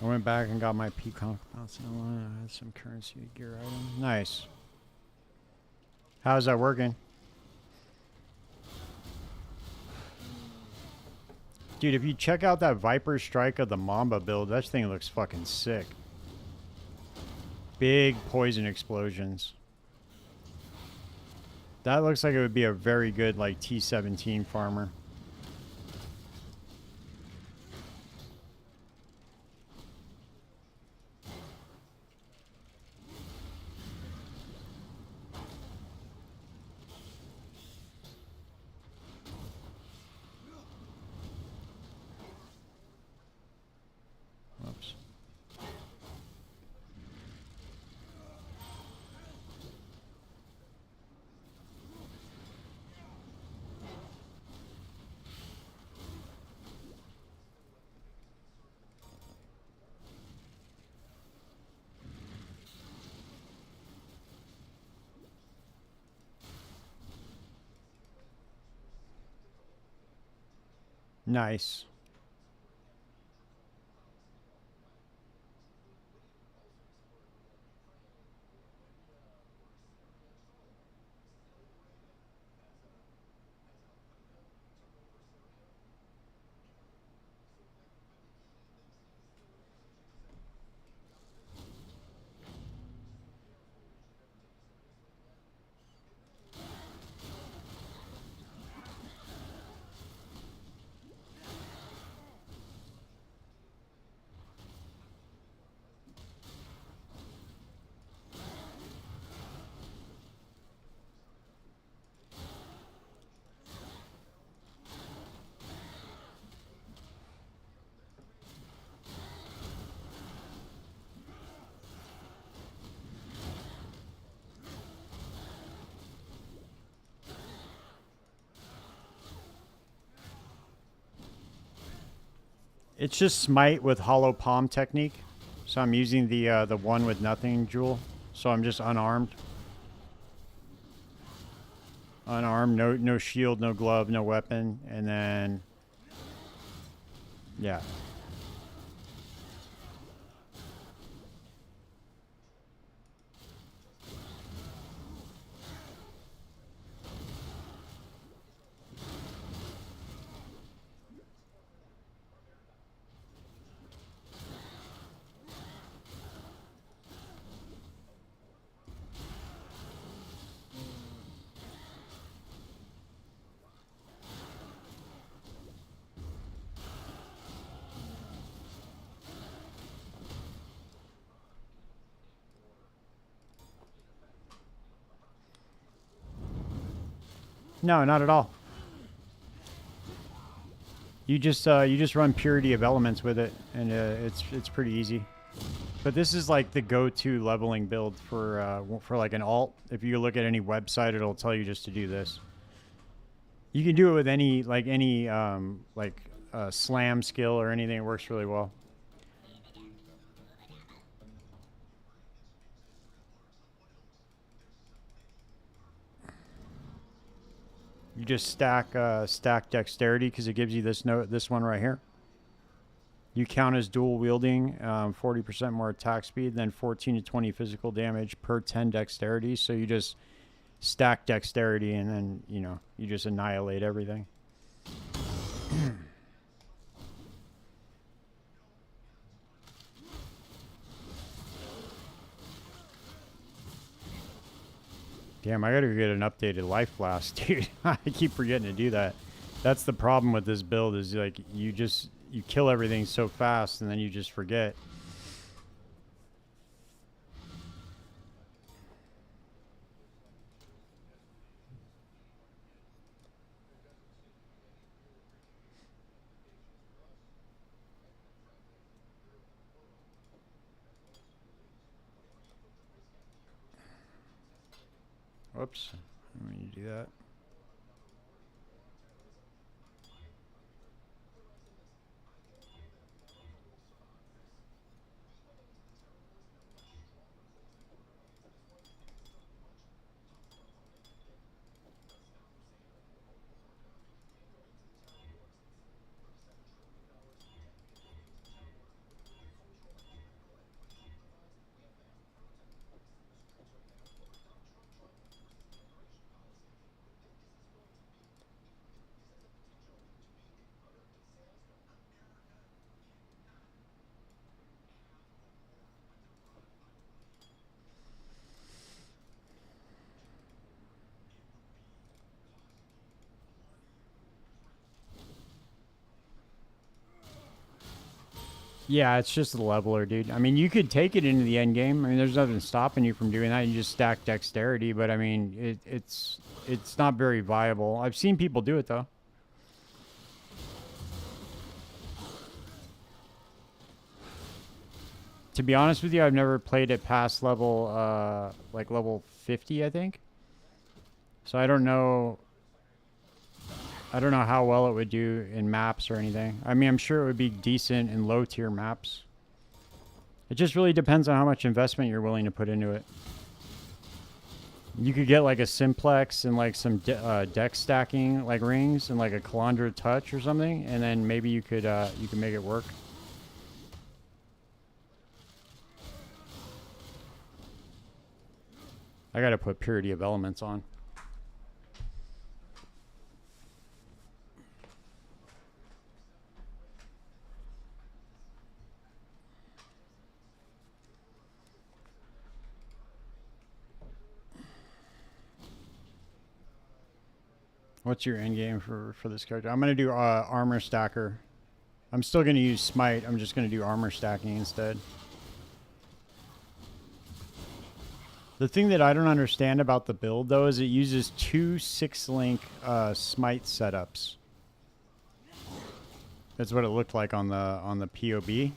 I went back and got my peacock bouncing line. I had some currency gear item. Nice. How's that working? Dude, if you check out that Viper Strike of the Mamba build, that thing looks fucking sick. Big poison explosions. That looks like it would be a very good, like, T-17 farmer. Whoops. Nice. It's just smite with hollow palm technique. So I'm using the one with nothing jewel. So I'm just unarmed. Unarmed, no shield, no glove, no weapon, and then yeah. No, not at all. You just run purity of elements with it, and it's pretty easy. But this is like the go-to leveling build for like an alt. If you look at any website, it'll tell you just to do this. You can do it with any slam skill or anything. It works really well. You just stack dexterity because it gives you this one right here. You count as dual wielding, 40% more attack speed, then 14 to 20 physical damage per 10 dexterity. So you just stack dexterity and then, you know, you just annihilate everything. Damn, I gotta get an updated life blast, dude. I keep forgetting to do that. That's the problem with this build is like you kill everything so fast and then you just forget. Whoops. Let me do that. Yeah, it's just a leveler, dude. I mean, you could take it into the end game. I mean, there's nothing stopping you from doing that. You just stack dexterity, but I mean, it's not very viable. I've seen people do it though. To be honest with you, I've never played it past level like level 50, I think. So I don't know. I don't know how well it would do in maps or anything. I mean, I'm sure it would be decent in low tier maps. It just really depends on how much investment you're willing to put into it. You could get like a simplex and like some deck stacking like rings and like a Calandra touch or something, and then maybe you could make it work. I gotta put Purity of Elements on. What's your end game for this character? I'm gonna do armor stacker. I'm still gonna use smite. I'm just gonna do armor stacking instead. The thing that I don't understand about the build though is it uses two 6-link smite setups. That's what it looked like on the POB.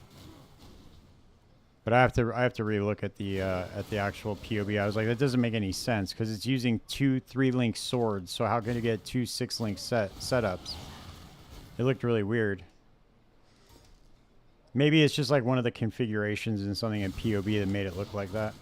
But I have to relook at the actual POB. I was like, that doesn't make any sense because it's using two 3-link swords. So how can you get two 6-link setups? It looked really weird. Maybe it's just like one of the configurations in something in POB that made it look like that.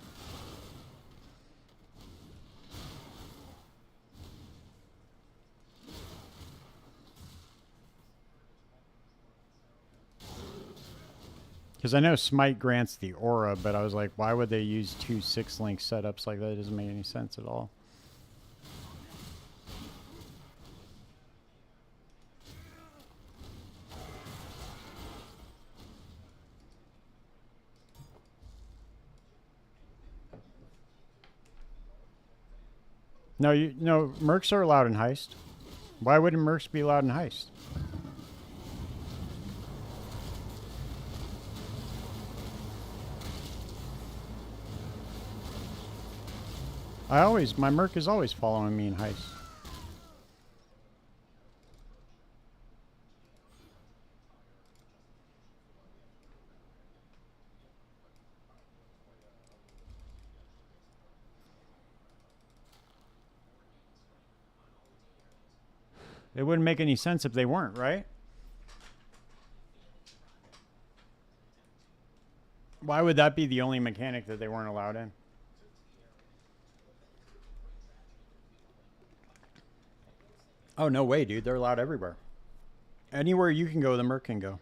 Because I know Smite grants the aura, but I was like, why would they use two 6-link setups like that? It doesn't make any sense at all. No, mercs are allowed in Heist. Why wouldn't mercs be allowed in Heist? My merc is always following me in Heist. It wouldn't make any sense if they weren't, right? Why would that be the only mechanic that they weren't allowed in? Oh, no way, dude. They're allowed everywhere. Anywhere you can go, the merc can go.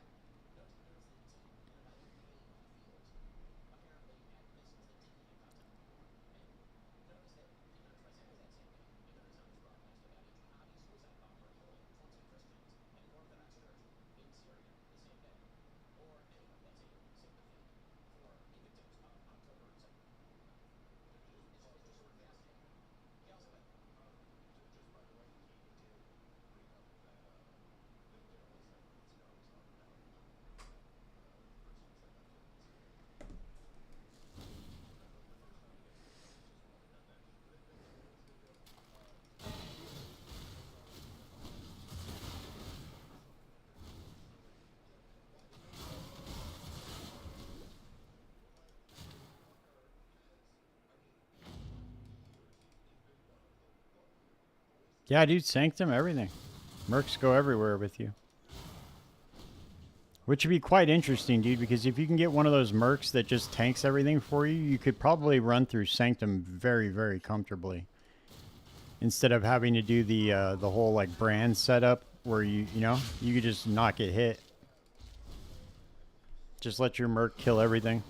Yeah, dude, Sanctum, everything. Mercs go everywhere with you. Which would be quite interesting, dude, because if you can get one of those mercs that just tanks everything for you, you could probably run through Sanctum very, very comfortably. Instead of having to do the whole like brand setup where you know, you could just not get hit. Just let your merc kill everything.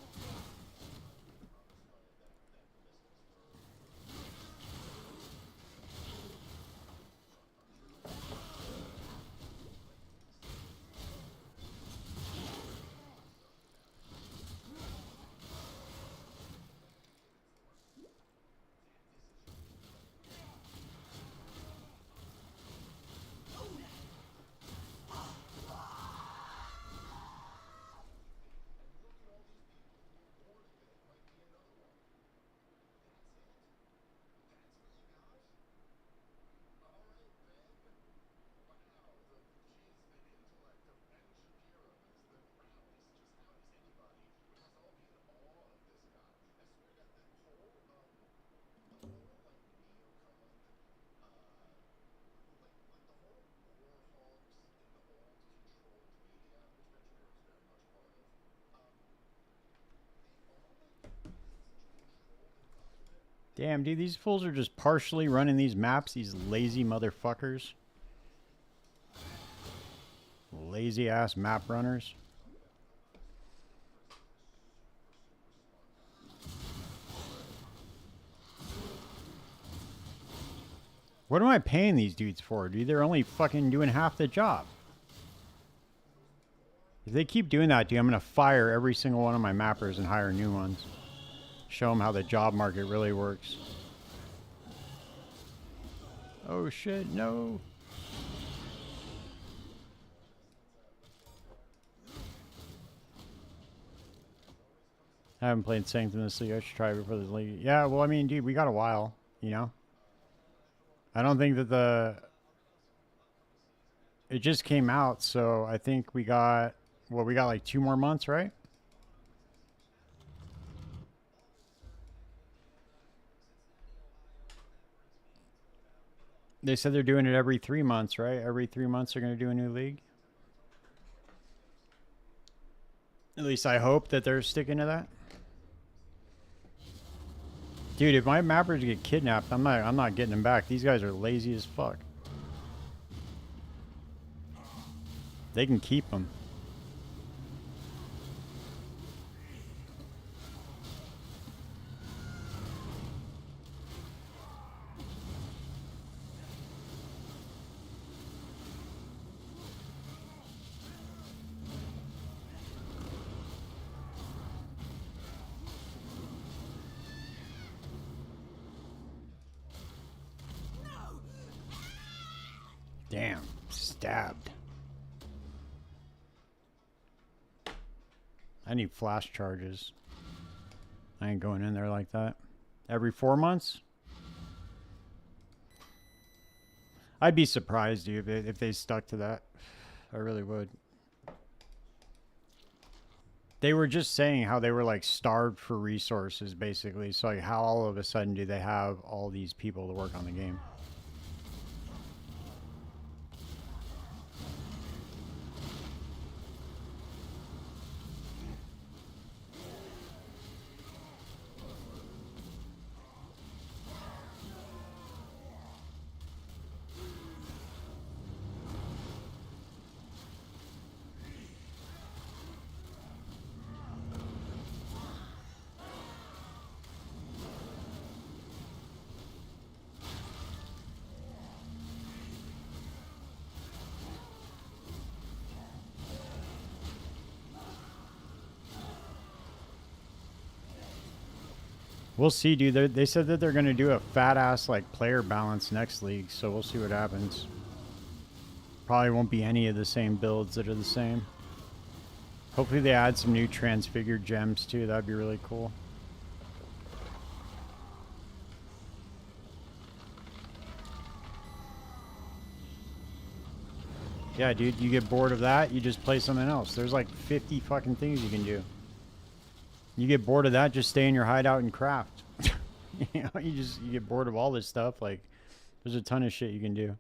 Damn, dude, these fools are just partially running these maps, these lazy motherfuckers. Lazy ass map runners. What am I paying these dudes for, dude? They're only fucking doing half the job. If they keep doing that, dude, I'm going to fire every single one of my mappers and hire new ones. Show them how the job market really works. Oh shit, no. I haven't played Sanctum this league. I should try it before this league. Yeah, well, I mean, dude, we got a while, you know? I don't think that it just came out, so I think we got, well, we got like 2 more months, right? They said they're doing it every 3 months, right? Every 3 months they're going to do a new league. At least I hope that they're sticking to that. Dude, if my mappers get kidnapped, I'm not getting them back. These guys are lazy as fuck. They can keep them. Damn, stabbed. I need flash charges. I ain't going in there like that. Every 4 months? I'd be surprised, dude, if they stuck to that. I really would. They were just saying how they were like starved for resources, basically. So like, how all of a sudden do they have all these people to work on the game? We'll see, dude. They said that they're going to do a fat-ass, like, player balance next league, so we'll see what happens. Probably won't be any of the same builds that are the same. Hopefully they add some new transfigured gems, too. That'd be really cool. Yeah, dude, you get bored of that, you just play something else. There's like 50 fucking things you can do. You get bored of that, just stay in your hideout and craft. You know, you get bored of all this stuff, like There's a ton of shit you can do.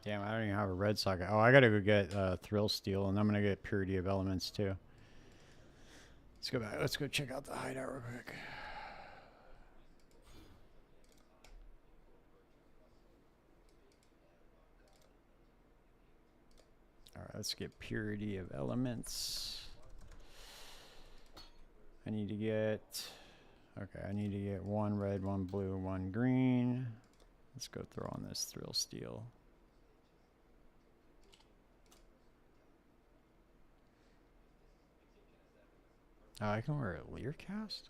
Damn, I don't even have a red socket. Oh, I gotta go get Thrill Steel, and I'm gonna get Purity of Elements too. Let's go back. Let's go check out the hideout real quick. All right, let's get Purity of Elements. I need to get... Okay, I need to get 1 red, 1 blue, 1 green. Let's go throw on this Thrill Steel. Oh, I can wear a Leer cast?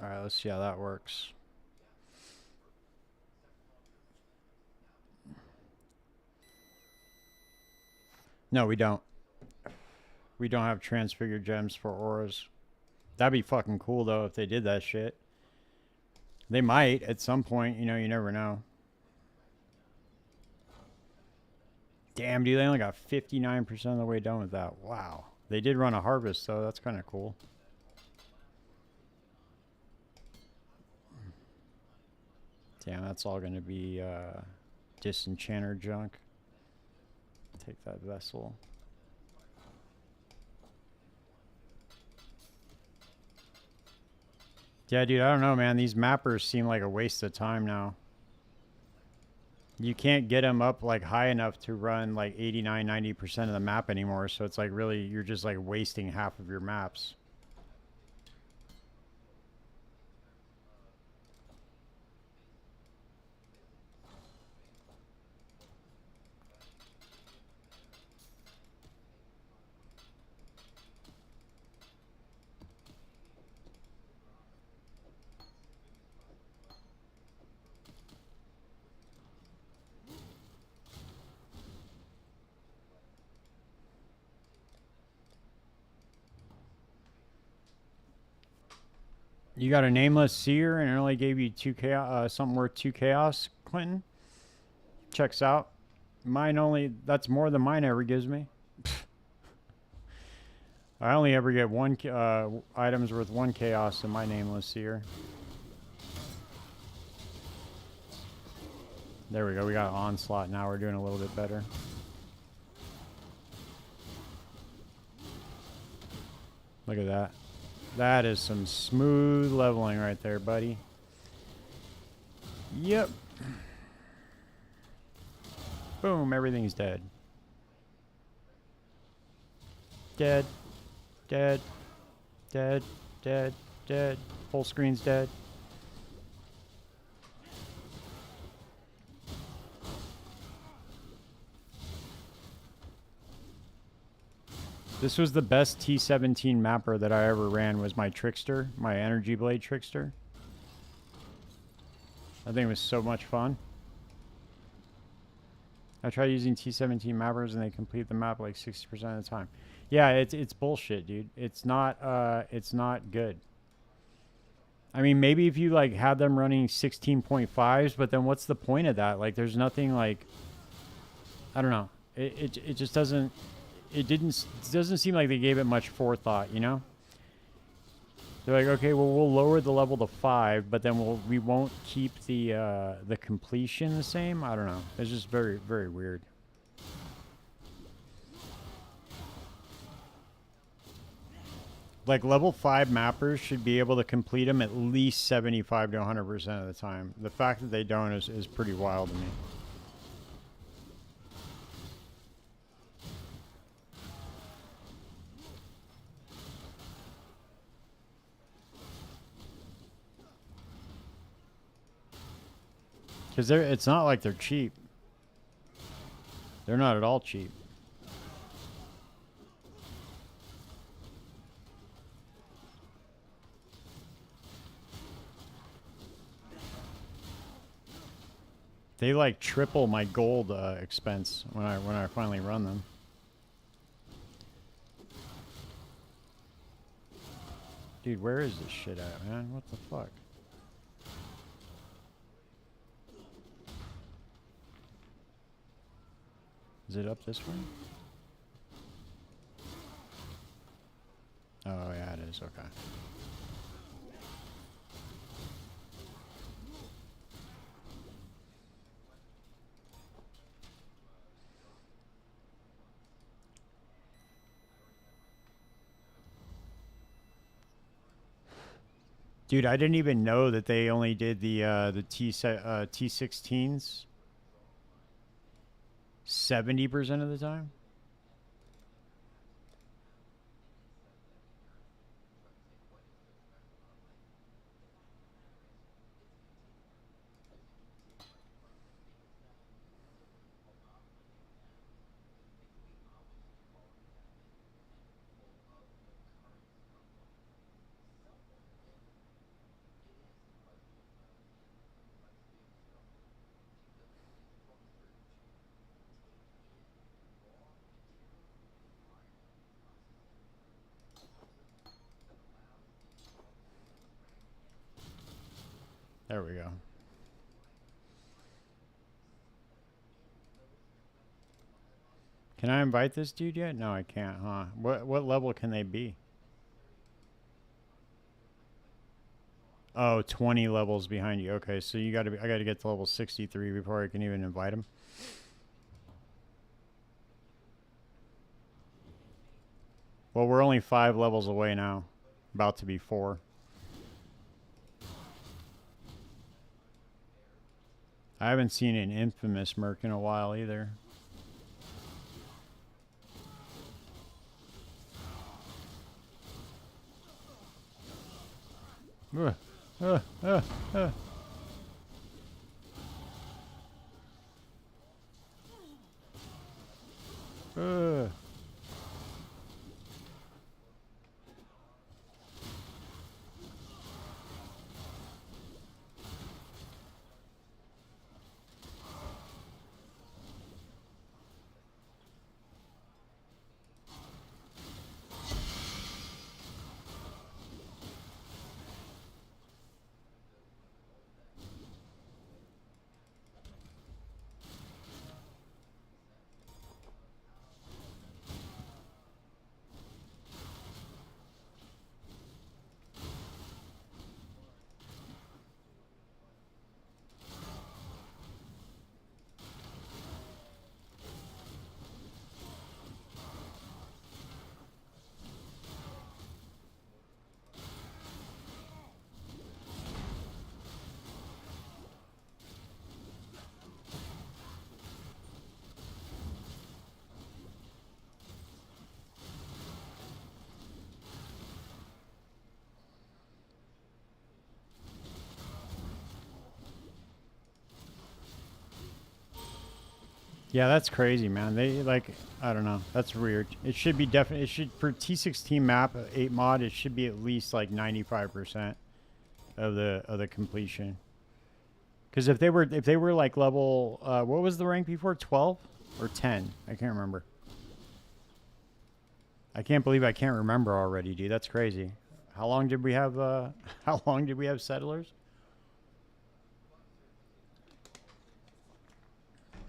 All right, let's see how that works. No, we don't. We don't have transfigured gems for auras. That'd be fucking cool, though, if they did that shit. They might at some point, you know, you never know. Damn, dude, they only got 59% of the way done with that. Wow. They did run a harvest, though. That's kind of cool. Damn, that's all going to be disenchanter junk. Take that vessel. Yeah, dude, I don't know, man. These mappers seem like a waste of time now. You can't get them up like high enough to run like 89, 90% of the map anymore. So it's like really, you're just like wasting half of your maps. You got a nameless seer and it only gave you 2 chaos, something worth 2 chaos, Clinton. Checks out. Mine only, that's more than mine ever gives me. I only ever get 1 items worth 1 chaos in my nameless seer. There we go. We got onslaught now. We're doing a little bit better. Look at that. That is some smooth leveling right there, buddy. Yep. Boom, everything's dead. Dead. Dead. Dead. Dead. Dead. Full screen's dead. This was the best T17 mapper that I ever ran, was my Trickster, my Energy Blade Trickster. I think it was so much fun. I tried using T17 mappers and they complete the map like 60% of the time. Yeah, it's bullshit, dude. It's not good. I mean, maybe if you like had them running 16.5s, but then what's the point of that? Like, there's nothing like, I don't know. It just doesn't. It doesn't seem like they gave it much forethought, you know? They're like, okay, well, we'll lower the level to 5, but then we won't keep the completion the same. I don't know. It's just very, very weird. Like level 5 mappers should be able to complete them at least 75 to 100% of the time. The fact that they don't is pretty wild to me. Because it's not like they're cheap. They're not at all cheap. They like triple my gold expense when I finally run them. Dude, where is this shit at, man? What the fuck? Is it up this way? Oh, yeah, it is. Okay. Dude, I didn't even know that they only did the T16s 70% of the time. There we go. Can I invite this dude yet? No, I can't, huh? What level can they be? Oh, 20 levels behind you. Okay, so I gotta get to level 63 before I can even invite him. Well, we're only 5 levels away now. About to be 4. I haven't seen an infamous merc in a while either. Ugh. Ugh. Ugh. Ugh. Ugh. Yeah, that's crazy, man. They like, I don't know. That's weird. It should be definitely. It should for T16 map 8 mod. It should be at least like 95% of the completion. Because if they were like level, what was the rank before? 12 or 10? I can't remember. I can't believe I can't remember already, dude. That's crazy. How long did we have? How long did we have settlers?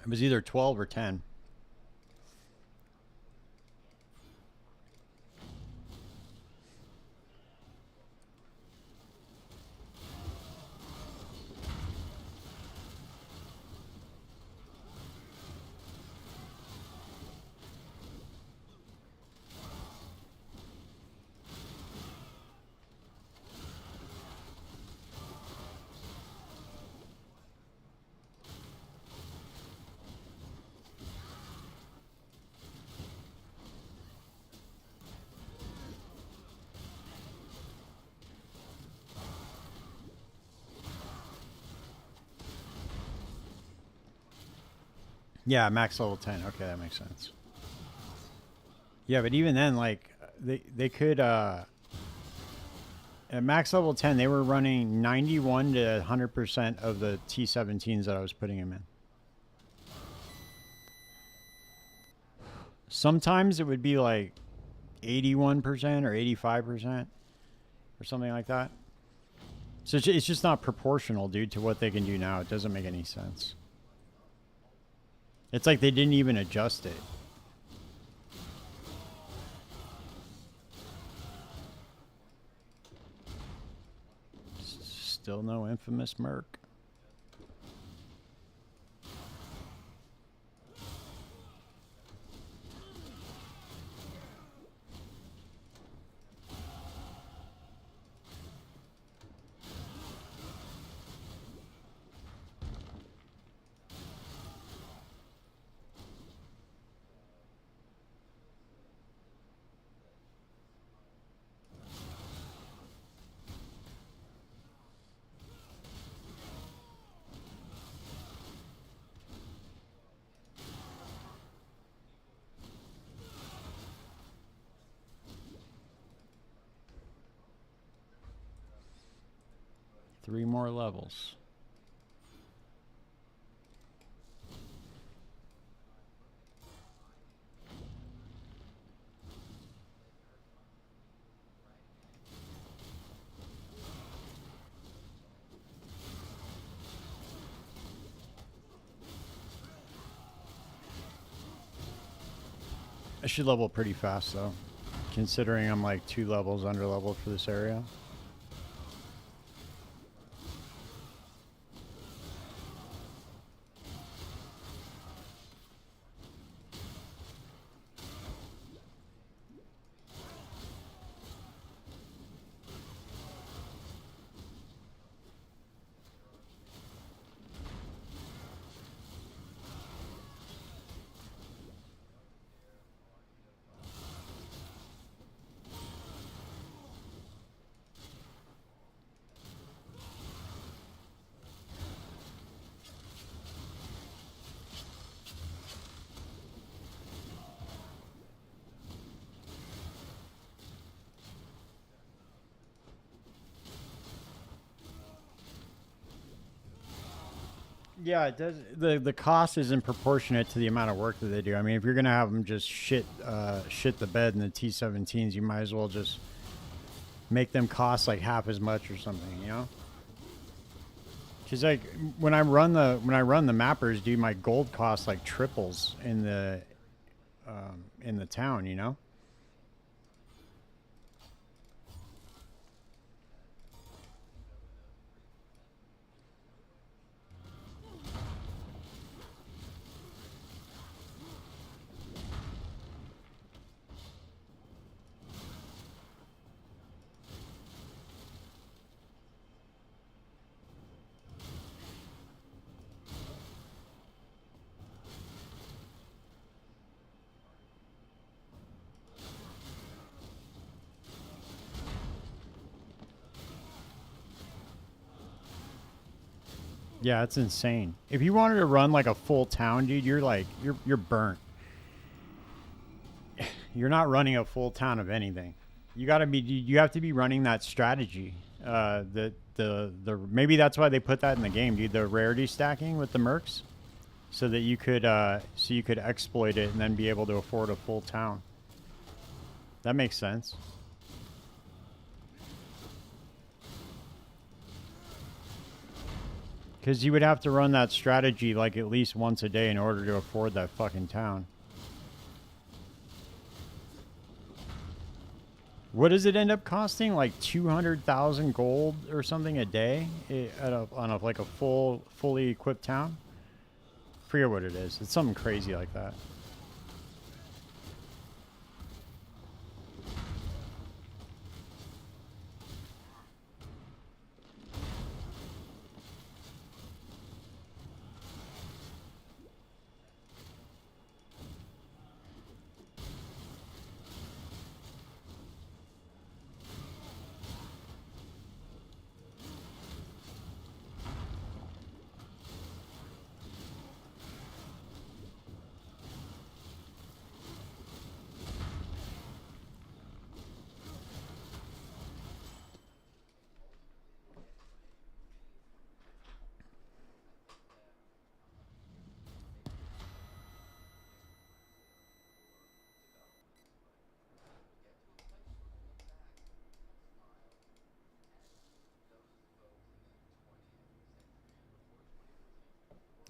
It was either 12 or 10. Yeah, max level 10. Okay, that makes sense. Yeah, but even then, like they could at max level 10, they were running 91 to 100% of the T17s that I was putting them in. Sometimes it would be like 81% or 85% or something like that. So it's just not proportional, dude, to what they can do now. It doesn't make any sense. It's like they didn't even adjust it. Still no infamous Merc. Three more levels. I should level pretty fast though, considering I'm like 2 levels under leveled for this area. Yeah, it does. The cost isn't proportionate to the amount of work that they do. I mean, if you're gonna have them just shit the bed in the T17s, you might as well just make them cost like half as much or something, you know? Cause like when I run the mappers, dude, my gold cost like triples in the town, you know? Yeah, it's insane. If you wanted to run like a full town, dude, you're burnt. You're not running a full town of anything. You have to be running that strategy. The maybe that's why they put that in the game, dude. The rarity stacking with the mercs, so that you could exploit it and then be able to afford a full town. That makes sense. Because you would have to run that strategy like at least once a day in order to afford that fucking town. What does it end up costing? Like 200,000 gold or something a day on a like a fully equipped town? Forget what it is. It's something crazy like that.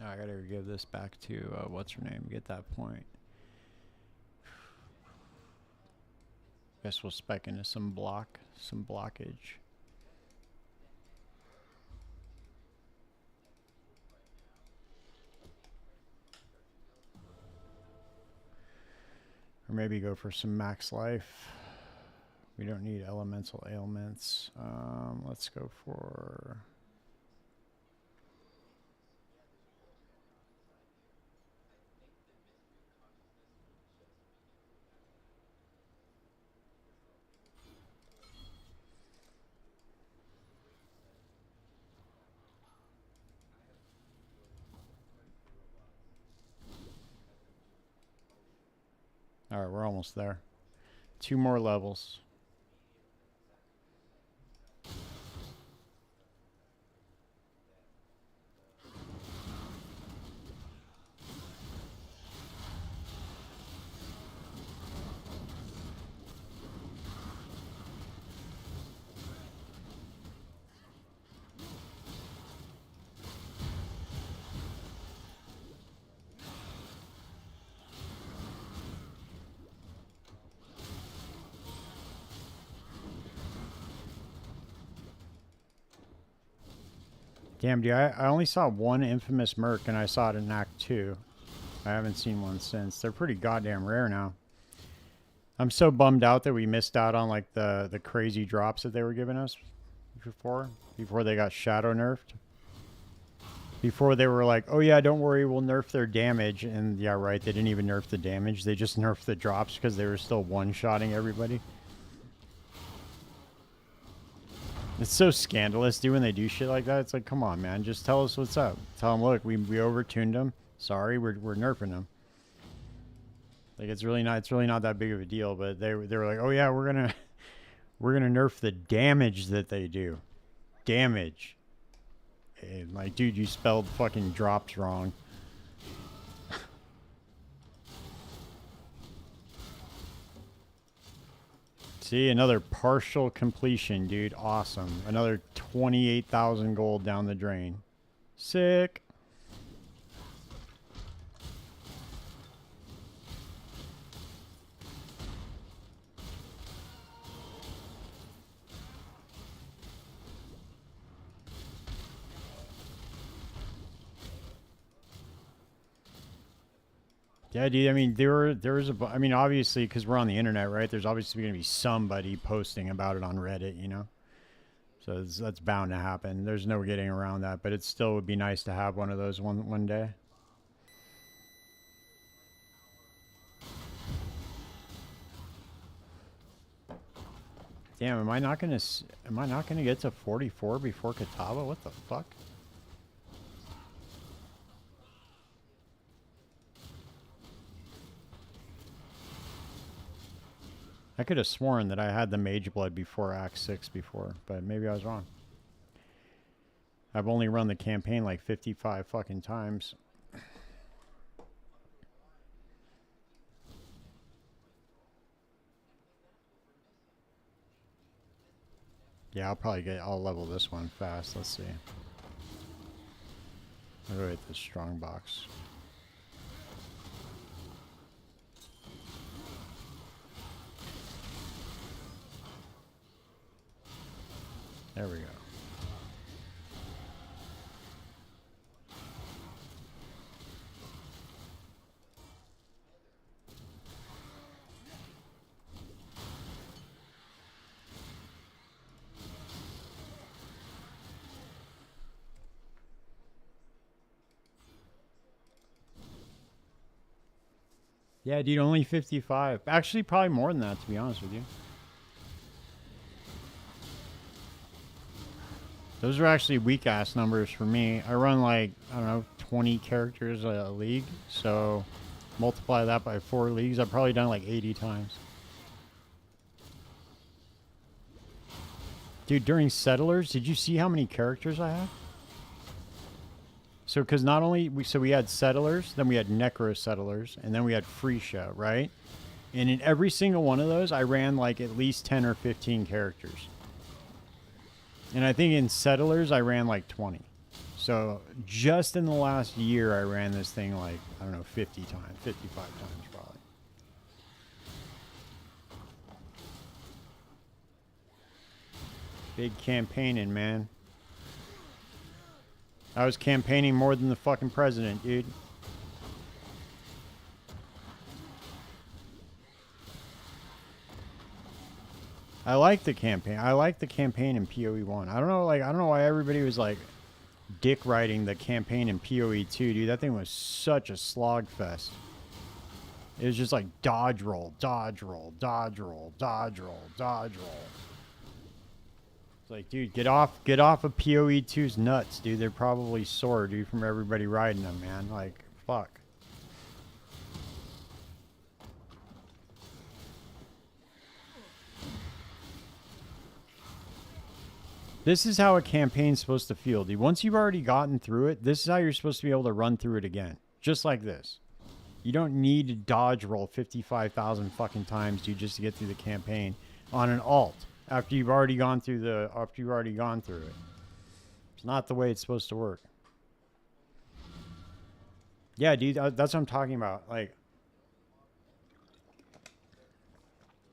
I gotta give this back to what's her name. Get that point. Guess we'll spec into some blockage. Or maybe go for some max life. We don't need elemental ailments. Let's go for... Alright, we're almost there. 2 more levels. Damn, dude, I only saw one infamous merc and I saw it in Act 2. I haven't seen one since. They're pretty goddamn rare now. I'm so bummed out that we missed out on like the crazy drops that they were giving us before they got shadow nerfed. Before they were like, oh yeah, don't worry, we'll nerf their damage. And yeah, right, they didn't even nerf the damage. They just nerfed the drops because they were still one-shotting everybody. It's so scandalous, dude, when they do shit like that. It's like, come on, man. Just tell us what's up. Tell them, look, we overtuned them. Sorry, we're nerfing them. Like, it's really not that big of a deal. But they were like, oh yeah, we're gonna nerf the damage that they do. Damage. And like, dude, you spelled fucking drops wrong. See, another partial completion, dude. Awesome. Another 28,000 gold down the drain. Sick. Yeah, dude. I mean, there was a. I mean, obviously, because we're on the internet, right? There's obviously going to be somebody posting about it on Reddit, you know. So that's bound to happen. There's no getting around that. But it still would be nice to have one of those one day. Damn, am I not gonna get to 44 before Catawba? What the fuck? I could have sworn that I had the Mage Blood before Act 6 before, but maybe I was wrong. I've only run the campaign like 55 fucking times. Yeah, I'll level this one fast. Let's see. I'll go hit the strong box. There we go. Yeah, dude, only 55. Actually, probably more than that, to be honest with you. Those are actually weak-ass numbers for me. I run like, I don't know, 20 characters a league. So multiply that by 4 leagues. I've probably done it like 80 times. Dude, during Settlers, did you see how many characters I have? So, because not only, we had Settlers, then we had Necro Settlers, and then we had Freesia, right? And in every single one of those, I ran like at least 10 or 15 characters. And I think in Settlers, I ran like 20. So just in the last year, I ran this thing like, I don't know, 50 times, 55 times probably. Big campaigning, man. I was campaigning more than the fucking president, dude. I like the campaign. I like the campaign in PoE1. I don't know, like, I don't know why everybody was like dick riding the campaign in PoE2, dude. That thing was such a slog fest. It was just like dodge roll, dodge roll, dodge roll, dodge roll, dodge roll. It's like, dude, get off of PoE2's nuts, dude. They're probably sore, dude, from everybody riding them, man. Like, fuck. This is how a campaign's supposed to feel, dude. Once you've already gotten through it, this is how you're supposed to be able to run through it again. Just like this. You don't need to dodge roll 55,000 fucking times, dude, just to get through the campaign on an alt after you've already gone through it. It's not the way it's supposed to work. Yeah, dude, that's what I'm talking about. Like,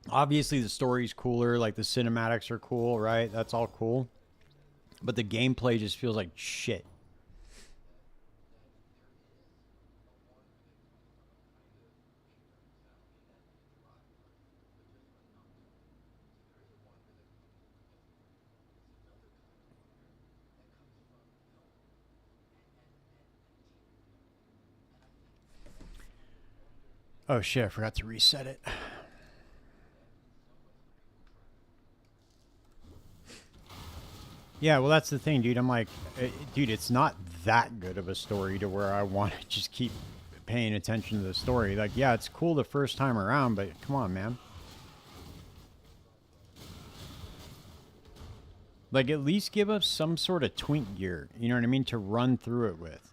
obviously the story's cooler, like the cinematics are cool, right? That's all cool. But the gameplay just feels like shit. Oh shit, I forgot to reset it. Yeah, well, that's the thing, dude. I'm like, dude, it's not that good of a story to where I want to just keep paying attention to the story. Like, yeah, it's cool the first time around, but come on, man. Like, at least give us some sort of twink gear, you know what I mean, to run through it with.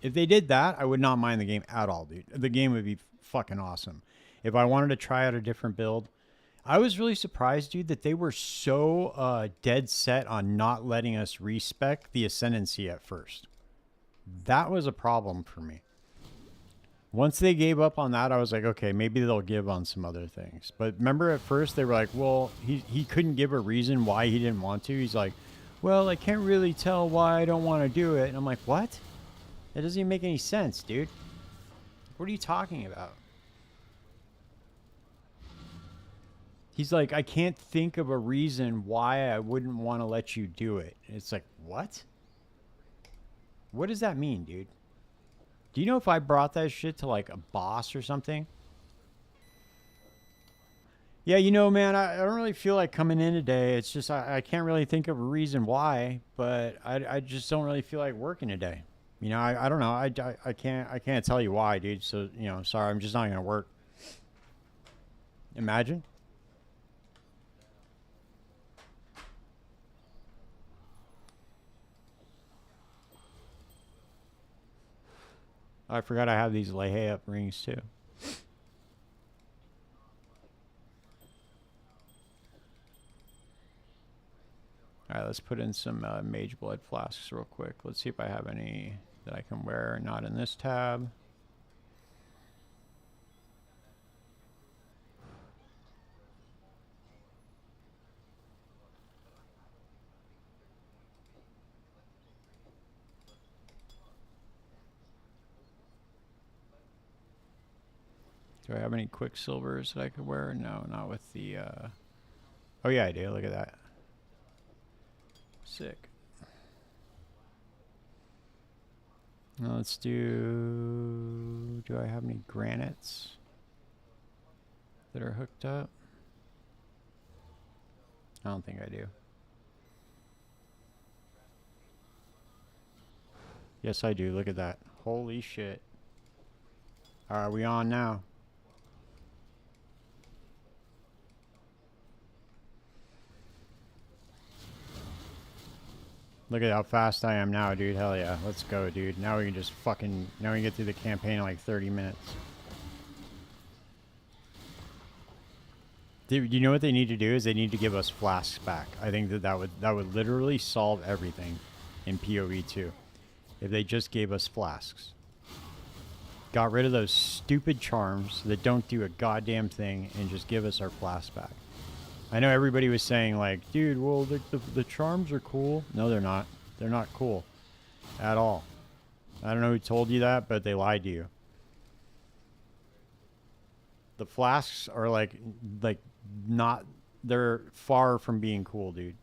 If they did that, I would not mind the game at all, dude. The game would be fucking awesome. If I wanted to try out a different build, I was really surprised, dude, that they were so dead set on not letting us respec the Ascendancy at first. That was a problem for me. Once they gave up on that, I was like, okay, maybe they'll give on some other things. But remember at first they were like, well, he couldn't give a reason why he didn't want to. He's like, well, I can't really tell why I don't want to do it. And I'm like, what? That doesn't even make any sense, dude. What are you talking about? He's like, I can't think of a reason why I wouldn't want to let you do it. And it's like, what? What does that mean, dude? Do you know if I brought that shit to like a boss or something? Yeah, you know, man, I don't really feel like coming in today. It's just I can't really think of a reason why, but I just don't really feel like working today. You know, I don't know. I can't tell you why, dude. So, you know, sorry, I'm just not gonna work. Imagine. I forgot I have these lay up rings too. All right, let's put in some mage blood flasks real quick. Let's see if I have any that I can wear. Not in this tab. Do I have any quicksilvers that I could wear? No, not with the... Oh yeah, I do. Look at that. Sick. Now let's do... Do I have any granites that are hooked up? I don't think I do. Yes, I do. Look at that. Holy shit. Are we on now? Look at how fast I am now, dude. Hell yeah. Let's go, dude. Now we can just fucking... Now we can get through the campaign in like 30 minutes. Dude, you know what they need to do is they need to give us flasks back. I think that would literally solve everything in PoE 2. if they just gave us flasks. Got rid of those stupid charms that don't do a goddamn thing and just give us our flasks back. I know everybody was saying like, dude, well, the charms are cool. No, they're not. They're not cool at all. I don't know who told you that, but they lied to you. The flasks are like not, they're far from being cool, dude.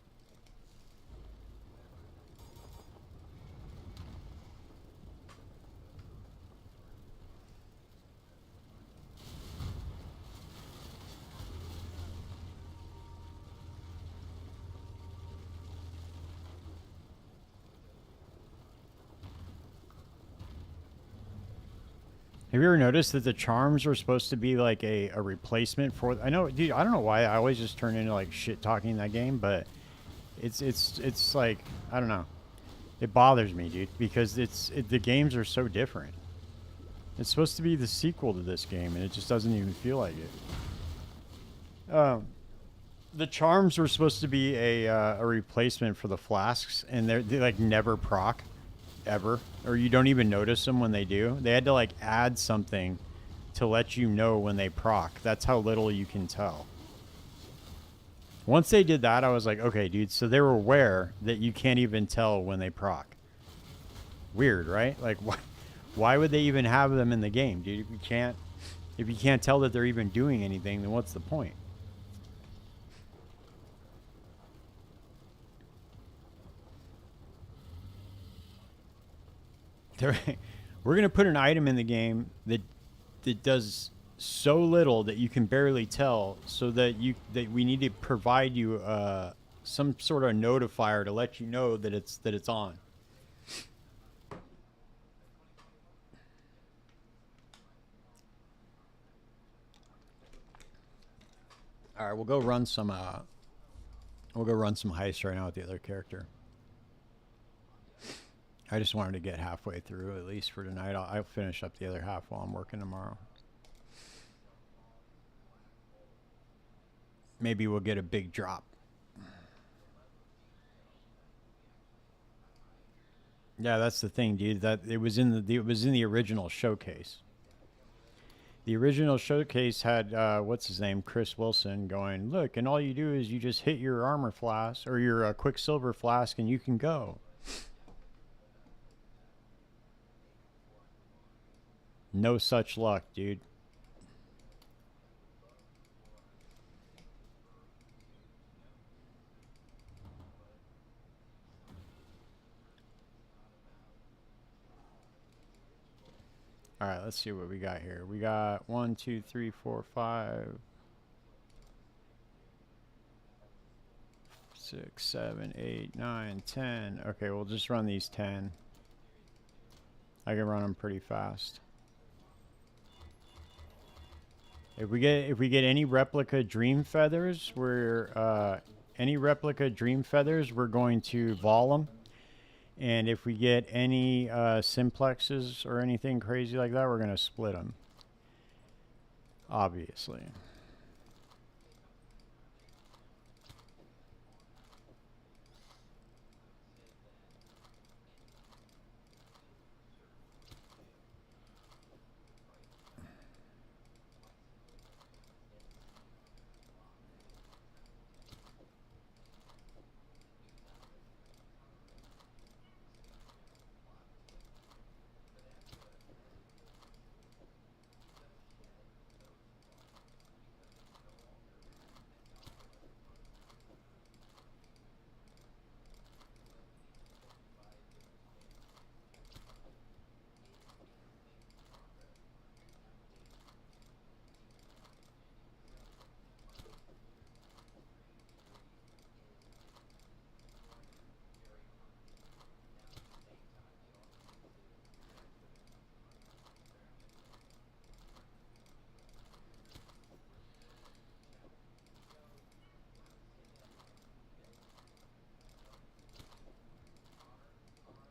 Have you ever noticed that the charms are supposed to be like a replacement for? I know, dude. I don't know why I always just turn into like shit talking in that game, but it's like I don't know. It bothers me, dude, because the games are so different. It's supposed to be the sequel to this game, and it just doesn't even feel like it. The charms were supposed to be a replacement for the flasks, and they like never proc, ever, or you don't even notice them when they do. They had to like add something to let you know when they proc. That's how little you can tell. Once they did that, I was like, okay, dude. So they were aware that you can't even tell when they proc. Weird, right? Like, why would they even have them in the game, dude? If you can't tell that they're even doing anything, then what's the point? We're gonna put an item in the game that does so little that you can barely tell, so that we need to provide you some sort of notifier to let you know that it's on. All right, we'll go run some heist right now with the other character. I just wanted to get halfway through, at least for tonight. I'll finish up the other half while I'm working tomorrow. Maybe we'll get a big drop. Yeah, that's the thing, dude. That it was in the original showcase. The original showcase had what's his name, Chris Wilson, going, look, and all you do is you just hit your armor flask or your quicksilver flask, and you can go. No such luck, dude. All right, let's see what we got here. We got 1, 2, 3, 4, 5, 6, 7, 8, 9, 10. Okay, we'll just run these 10. I can run them pretty fast. If we get any replica dream feathers, we're going to vol them. And if we get any simplexes or anything crazy like that, we're going to split them. Obviously.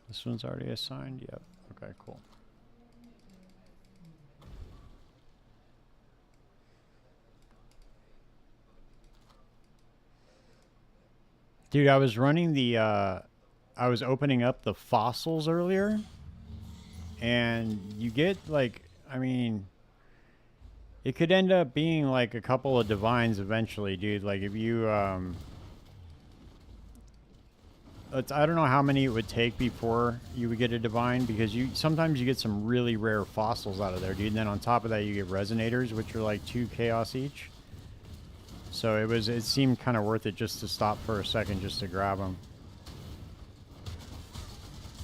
This one's already assigned? Yep. Okay, cool. Dude, I was running the I was opening up the fossils earlier, And you get like, I mean, it could end up being like a couple of divines eventually, dude. Like if you I don't know how many it would take before you would get a divine, because you sometimes you get some really rare fossils out of there, dude. And then on top of that, you get resonators, which are like 2 chaos each. So it seemed kind of worth it just to stop for a second just to grab them.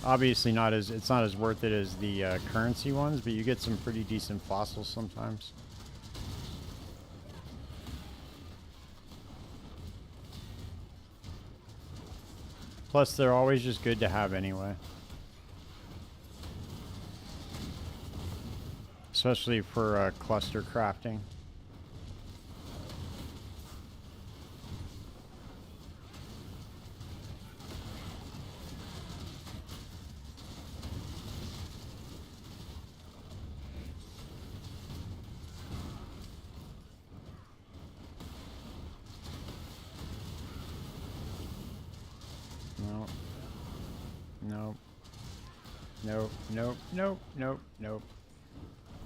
Obviously it's not as worth it as the currency ones, but you get some pretty decent fossils sometimes. Plus, they're always just good to have anyway. Especially for cluster crafting. No. Nope. Nope. Nope. Nope. Nope. Nope.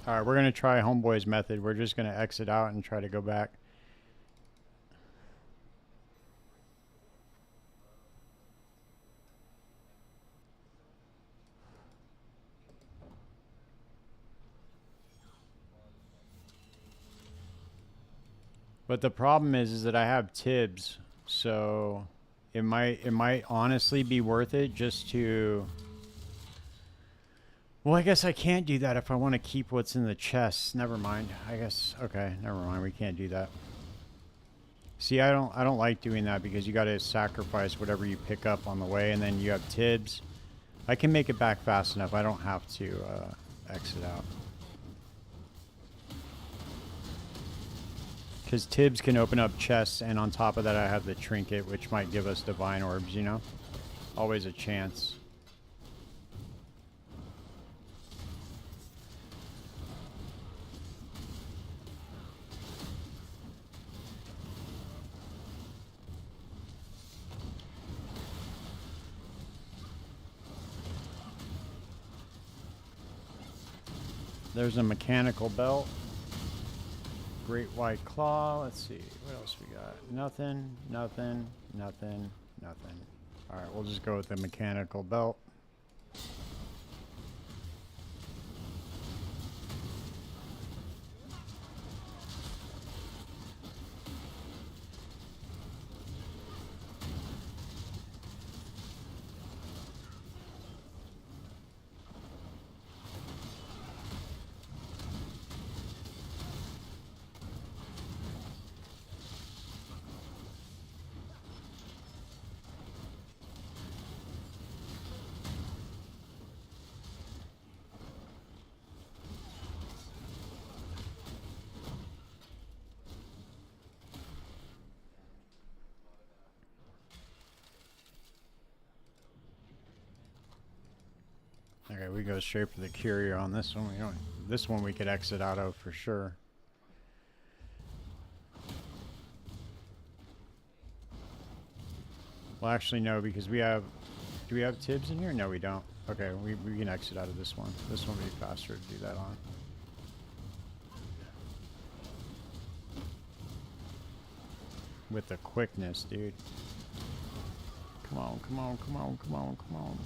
Alright, we're going to try Homeboy's method. We're just going to exit out and try to go back. But the problem is that I have Tibbs, so it might honestly be worth it just to... Well, I guess I can't do that if I want to keep what's in the chests. Never mind. I guess, okay, never mind. We can't do that. See, I don't like doing that because you got to sacrifice whatever you pick up on the way, and then you have Tibbs. I can make it back fast enough. I don't have to exit out. Because Tibbs can open up chests, and on top of that I have the trinket, which might give us divine orbs, you know? Always a chance. There's a mechanical belt. Great white claw. Let's see. What else we got? Nothing, nothing, nothing, nothing. Alright, we'll just go with the mechanical belt. Okay, we go straight for the courier on this one. This one we could exit out of for sure. Well, actually no, because we have... Do we have Tibbs in here? No, we don't. Okay, we can exit out of this one. This one would be faster to do that on. With the quickness, dude. Come on, come on, come on, come on, come on.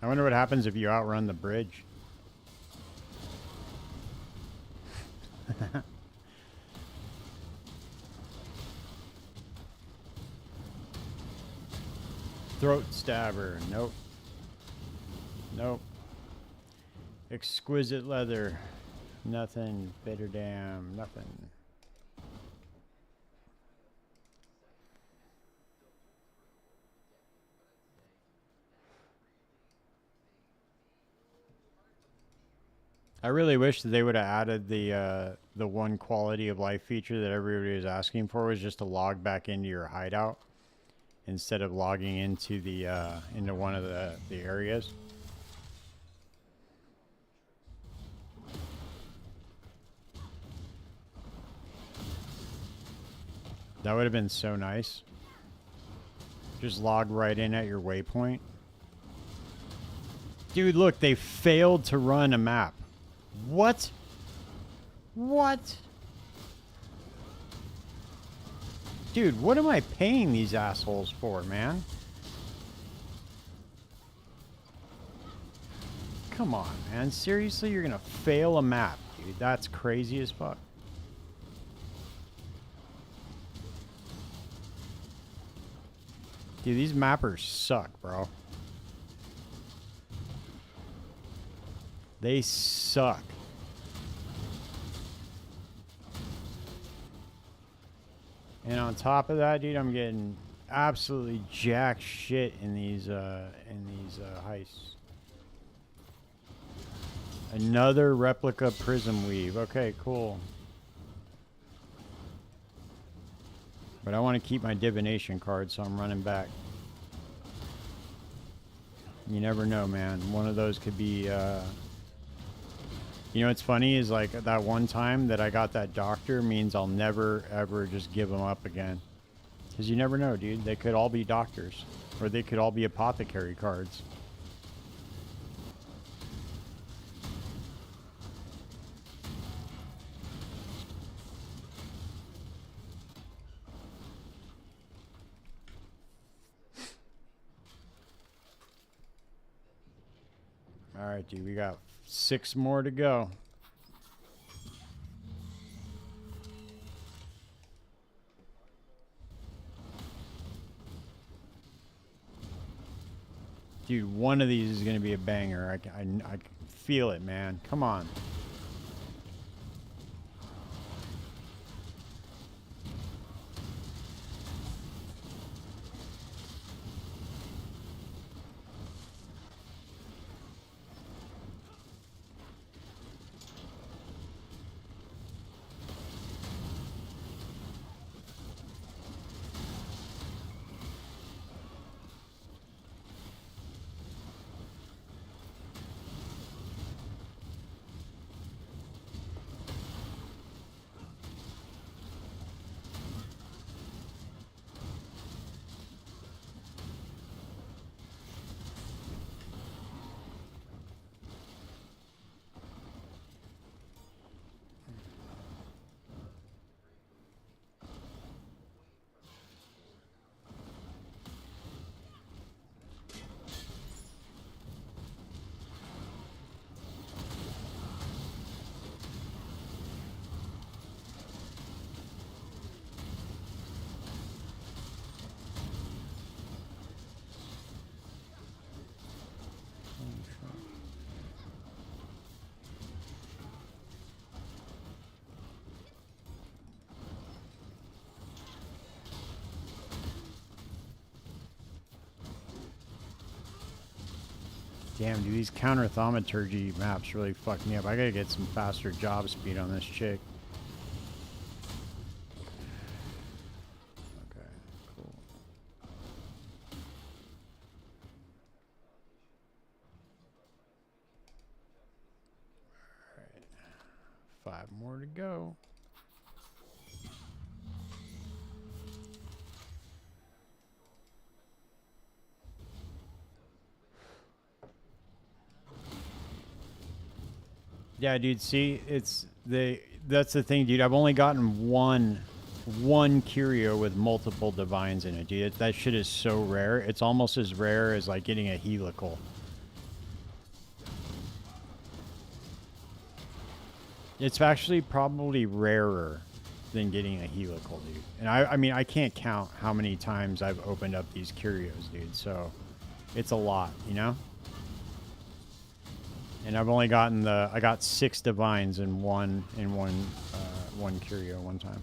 I wonder what happens if you outrun the bridge. Throat stabber. Nope. Nope. Exquisite leather. Nothing. Bitter dam. Nothing. I really wish that they would have added the one quality of life feature that everybody was asking for, was just to log back into your hideout instead of logging into the into one of the areas. That would have been so nice. Just log right in at your waypoint. Dude, look, they failed to run a map. What? What? Dude, what am I paying these assholes for, man? Come on, man. Seriously, you're gonna fail a map, dude. That's crazy as fuck. Dude, these mappers suck, bro. They suck. And on top of that, dude, I'm getting absolutely jack shit in these heists. Another replica prism weave. Okay, cool. But I want to keep my divination card, so I'm running back. You never know, man. One of those could be... You know what's funny is like that one time that I got that doctor means I'll never ever just give them up again. Because you never know, dude. They could all be doctors. Or they could all be apothecary cards. Alright, dude. We got 6 more to go. Dude, one of these is going to be a banger. I can feel it, man. Come on. Damn, dude, these counter thaumaturgy maps really fuck me up. I gotta get some faster job speed on this chick. Okay, cool. Alright. 5 more to go. Yeah, dude, see, that's the thing, dude. I've only gotten one curio with multiple divines in it, dude. That shit is so rare. It's almost as rare as like getting a helical. It's actually probably rarer than getting a helical, dude. And I mean, I can't count how many times I've opened up these curios, dude. So it's a lot, you know? And I've only gotten I got 6 divines in one curio one time.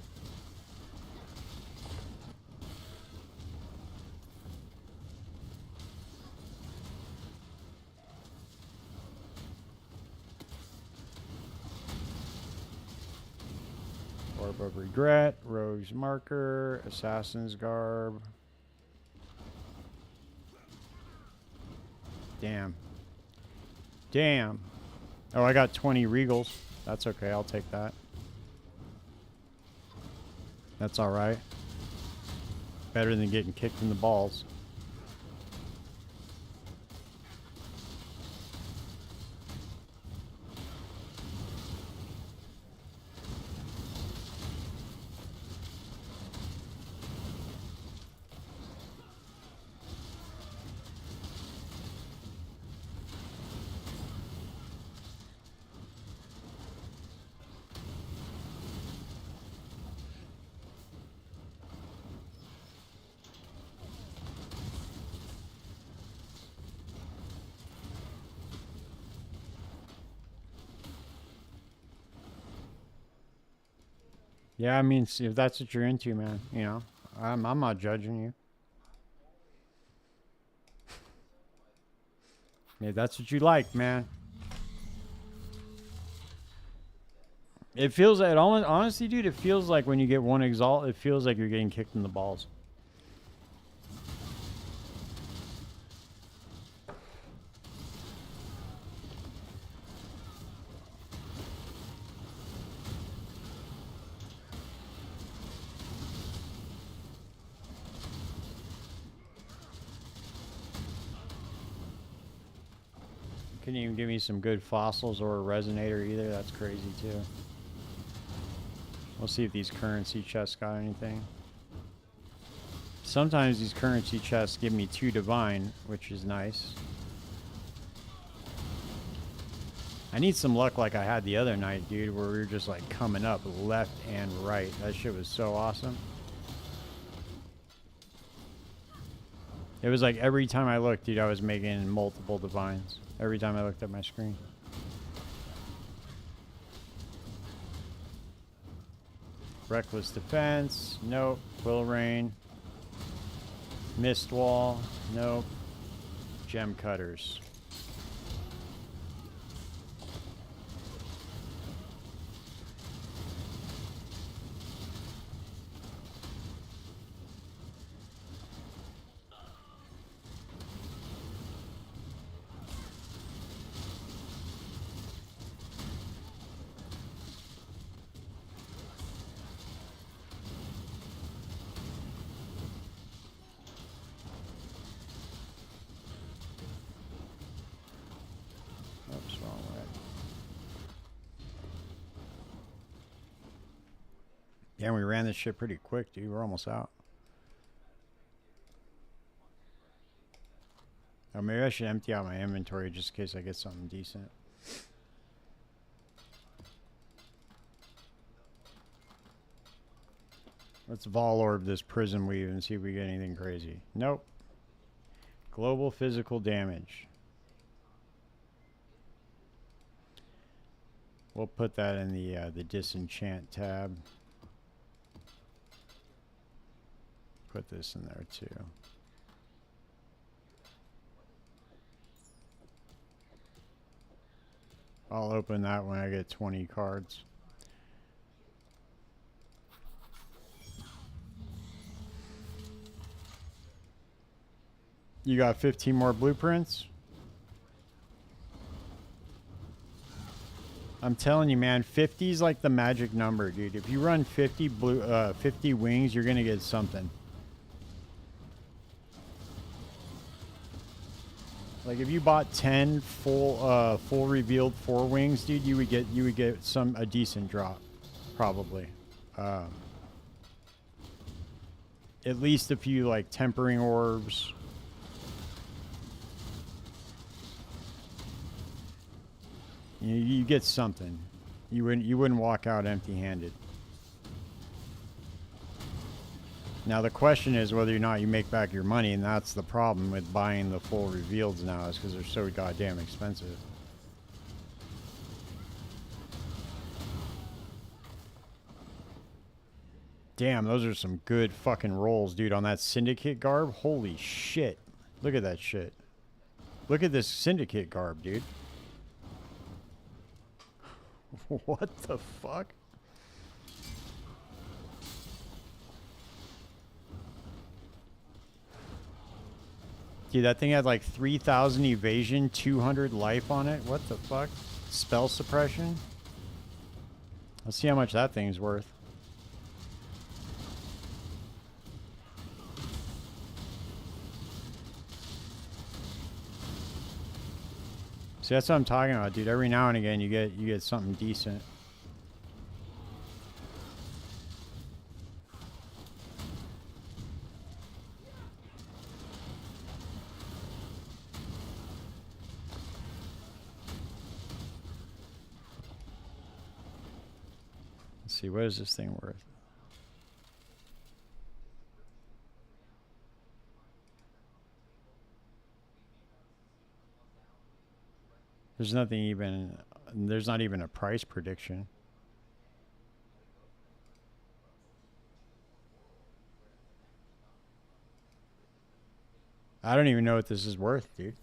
Orb of Regret, Rogue's Marker, Assassin's Garb. Damn. Damn. Oh, I got 20 Regals. That's okay. I'll take that. That's all right. Better than getting kicked in the balls. Yeah, I mean, if that's what you're into, man, you know, I'm not judging you. If that's what you like, man. It feels it almost honestly, dude. It feels like when you get one exalt, it feels like you're getting kicked in the balls. Couldn't even give me some good fossils or a resonator either. That's crazy too. We'll see if these currency chests got anything. Sometimes these currency chests give me 2 divine, which is nice. I need some luck like I had the other night, dude, where we were just like coming up left and right. That shit was so awesome. It was like every time I looked, dude, I was making multiple divines. Every time I looked at my screen. Reckless Defense. Nope. Will Rain. Mist Wall. Nope. Gem Cutters. Oops, wrong way. Yeah, we ran this shit pretty quick, dude. We're almost out. Or maybe I should empty out my inventory just in case I get something decent. Let's Vol Orb this Prism Weave and see if we get anything crazy. Nope. Global physical damage. We'll put that in the disenchant tab. Put this in there too. I'll open that when I get 20 cards. You got 15 more blueprints? I'm telling you, man, 50 is like the magic number, dude. If you run 50 50 wings, you're gonna get something. Like if you bought 10 full revealed 4 wings, dude, you would get a decent drop, probably. At least a few like tempering orbs. You get something. You wouldn't walk out empty-handed. Now the question is whether or not you make back your money, and that's the problem with buying the full revealeds now, is because they're so goddamn expensive. Damn, those are some good fucking rolls, dude, on that syndicate garb. Holy shit. Look at that shit. Look at this syndicate garb, dude. What the fuck? Dude, that thing had like 3,000 evasion, 200 life on it. What the fuck? Spell suppression? Let's see how much that thing's worth. See, that's what I'm talking about, dude. Every now and again, you get something decent. Let's see, what is this thing worth? There's nothing even. There's not even a price prediction. I don't even know what this is worth, dude.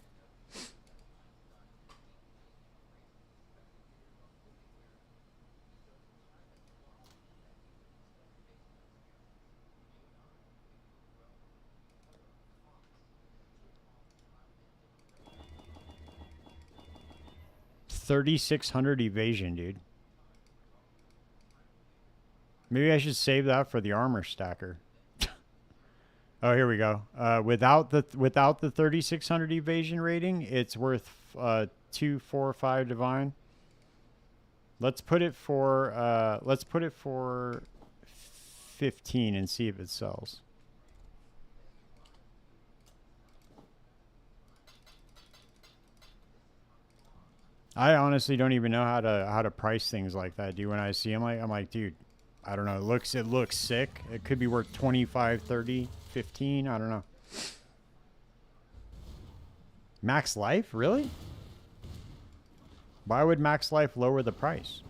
$3,600 evasion, dude. Maybe I should save that for the armor stacker. Oh, here we go. Without the 3,600 evasion rating, it's worth 245 divine. Let's put it for 15 and see if it sells. I honestly don't even know how to price things like that, dude. When I see them, I'm like, dude, I don't know. It looks sick. It could be worth 25, 30, 15. I don't know. Max life? Really? Why would max life lower the price?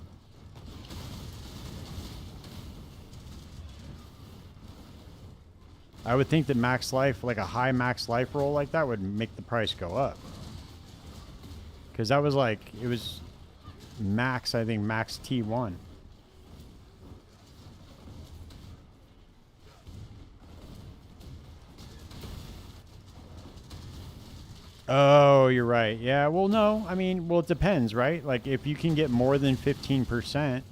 I would think that max life, like a high max life roll like that, would make the price go up. Because that was like, it was max, I think, max T1. Oh, you're right. Yeah, well, no. I mean, well, it depends, right? Like, if you can get more than 15%,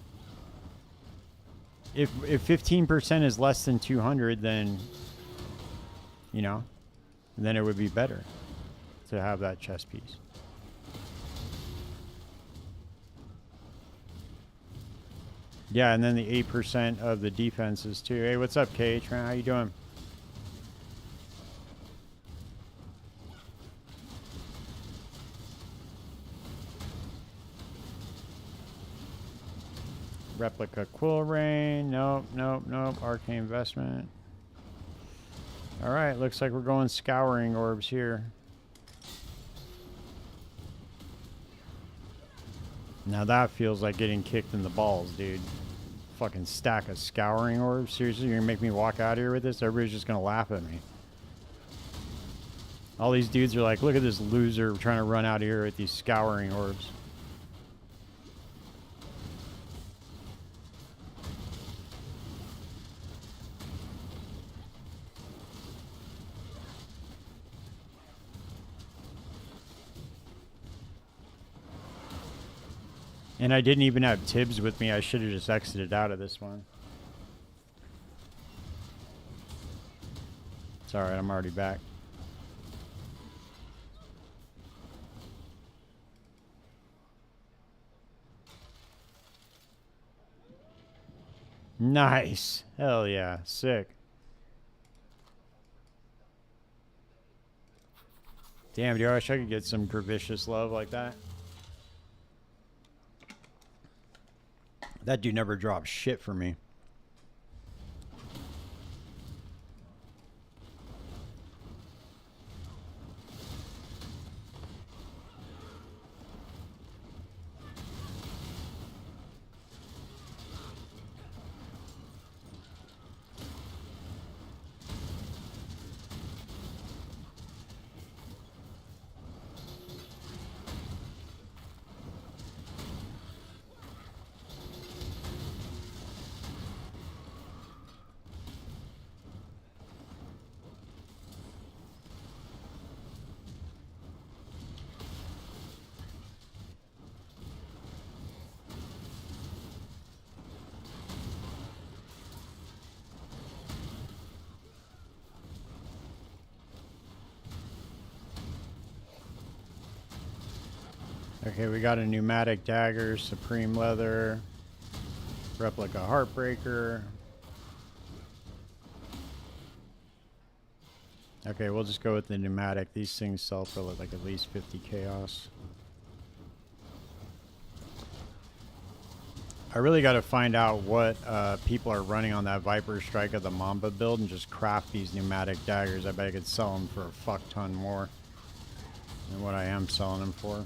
if 15% is less than 200, then, you know, then it would be better to have that chess piece. Yeah, and then the 8% of the defenses, too. Hey, what's up, Kate? How you doing? Replica Quill Rain. Nope, nope, nope. Arcane Investment. Alright, looks like we're going Scouring Orbs here. Now that feels like getting kicked in the balls, dude. Fucking stack of Scouring Orbs. Seriously, you're gonna make me walk out here with this? Everybody's just gonna laugh at me. All these dudes are like, look at this loser trying to run out of here with these Scouring Orbs. And I didn't even have Tibbs with me. I should have just exited out of this one. It's alright, I'm already back. Nice. Hell yeah. Sick. Damn, dude, I wish I could get some Gravicious love like that. That dude never dropped shit for me. Okay, we got a pneumatic dagger, supreme leather, replica heartbreaker. Okay, we'll just go with the pneumatic. These things sell for like at least 50 chaos. I really got to find out what people are running on that Viper Strike of the Mamba build and just craft these pneumatic daggers. I bet I could sell them for a fuck ton more than what I am selling them for.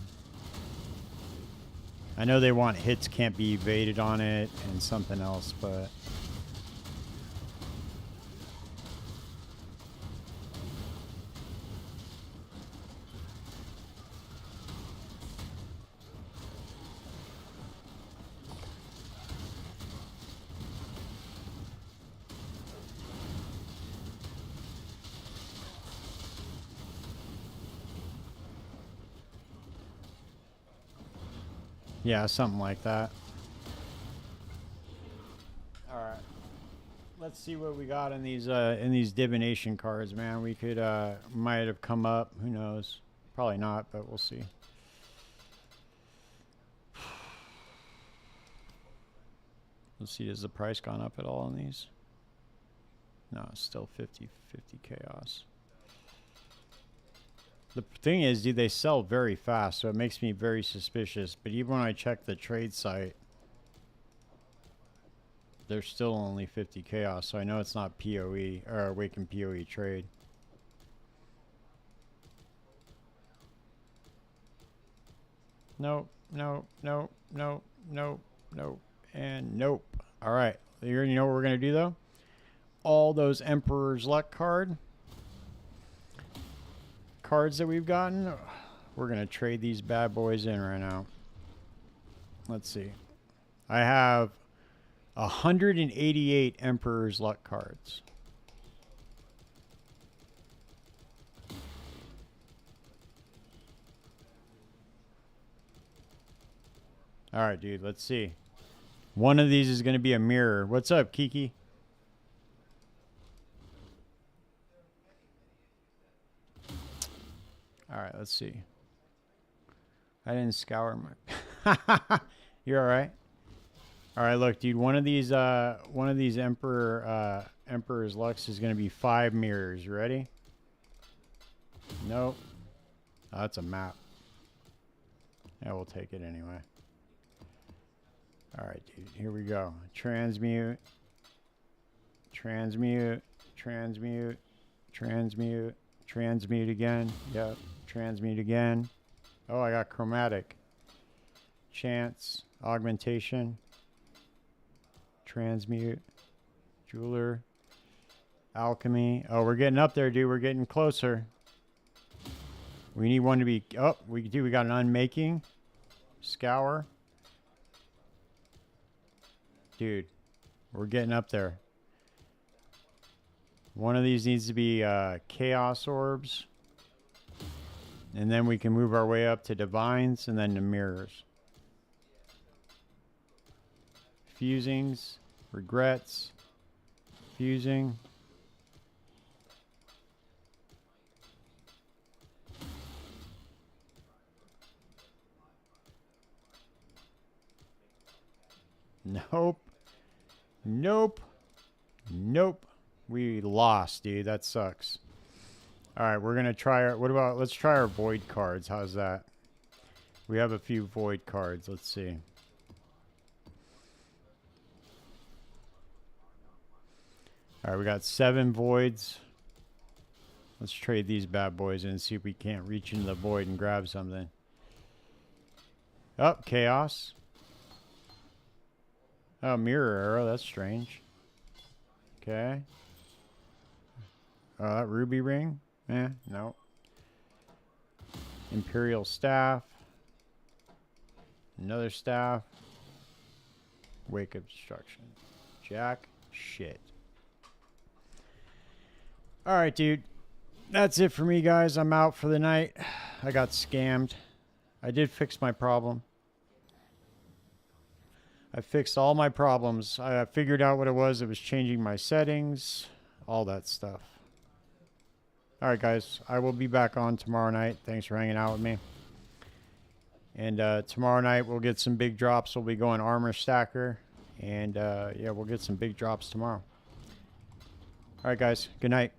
I know they want hits can't be evaded on it and something else, but... Yeah, something like that. All right. Let's see what we got in these divination cards, man. We could might have come up. Who knows? Probably not, but we'll see. Let's see. Has the price gone up at all on these? No, it's still 50 chaos. The thing is, dude, they sell very fast, so it makes me very suspicious. But even when I check the trade site, they're still only 50 chaos, so I know it's not PoE or Awaken PoE trade. Nope, nope, nope, nope, nope, nope, and nope. All right, you know what we're gonna do though? All those Emperor's Luck cards that we've gotten, we're gonna trade these bad boys in right now. Let's see. I have 188 Emperor's Luck cards. All right, dude, let's see. One of these is going to be a mirror. What's up, Kiki? All right, let's see. I didn't scour my... You're all right? All right, look, dude, one of these Emperor's Lux is going to be 5 mirrors. You ready? Nope. Oh, that's a map. Yeah, we'll take it anyway. All right, dude, here we go. Transmute. Transmute. Transmute. Transmute. Transmute again. Yep. Transmute again. Oh, I got chromatic. Chance. Augmentation. Transmute. Jeweler. Alchemy. Oh, we're getting up there, dude. We're getting closer. We need one to be... Oh, we got an unmaking. Scour. Dude, we're getting up there. One of these needs to be Chaos Orbs. And then we can move our way up to Divines and then to Mirrors. Fusings. Regrets. Fusing. Nope. Nope. Nope. We lost, dude. That sucks. All right, we're going to try our... What about... Let's try our Void cards. How's that? We have a few Void cards. Let's see. All right, we got 7 Voids. Let's trade these bad boys in and see if we can't reach into the Void and grab something. Oh, Chaos. Oh, Mirror Arrow. That's strange. Okay. Oh, that Ruby Ring? Eh, no. Imperial Staff. Another Staff. Wake of Destruction. Jack. Shit. Alright, dude. That's it for me, guys. I'm out for the night. I got scammed. I did fix my problem. I fixed all my problems. I figured out what it was. It was changing my settings. All that stuff. Alright, guys. I will be back on tomorrow night. Thanks for hanging out with me. And tomorrow night we'll get some big drops. We'll be going Armor Stacker. And yeah, we'll get some big drops tomorrow. Alright, guys. Good night.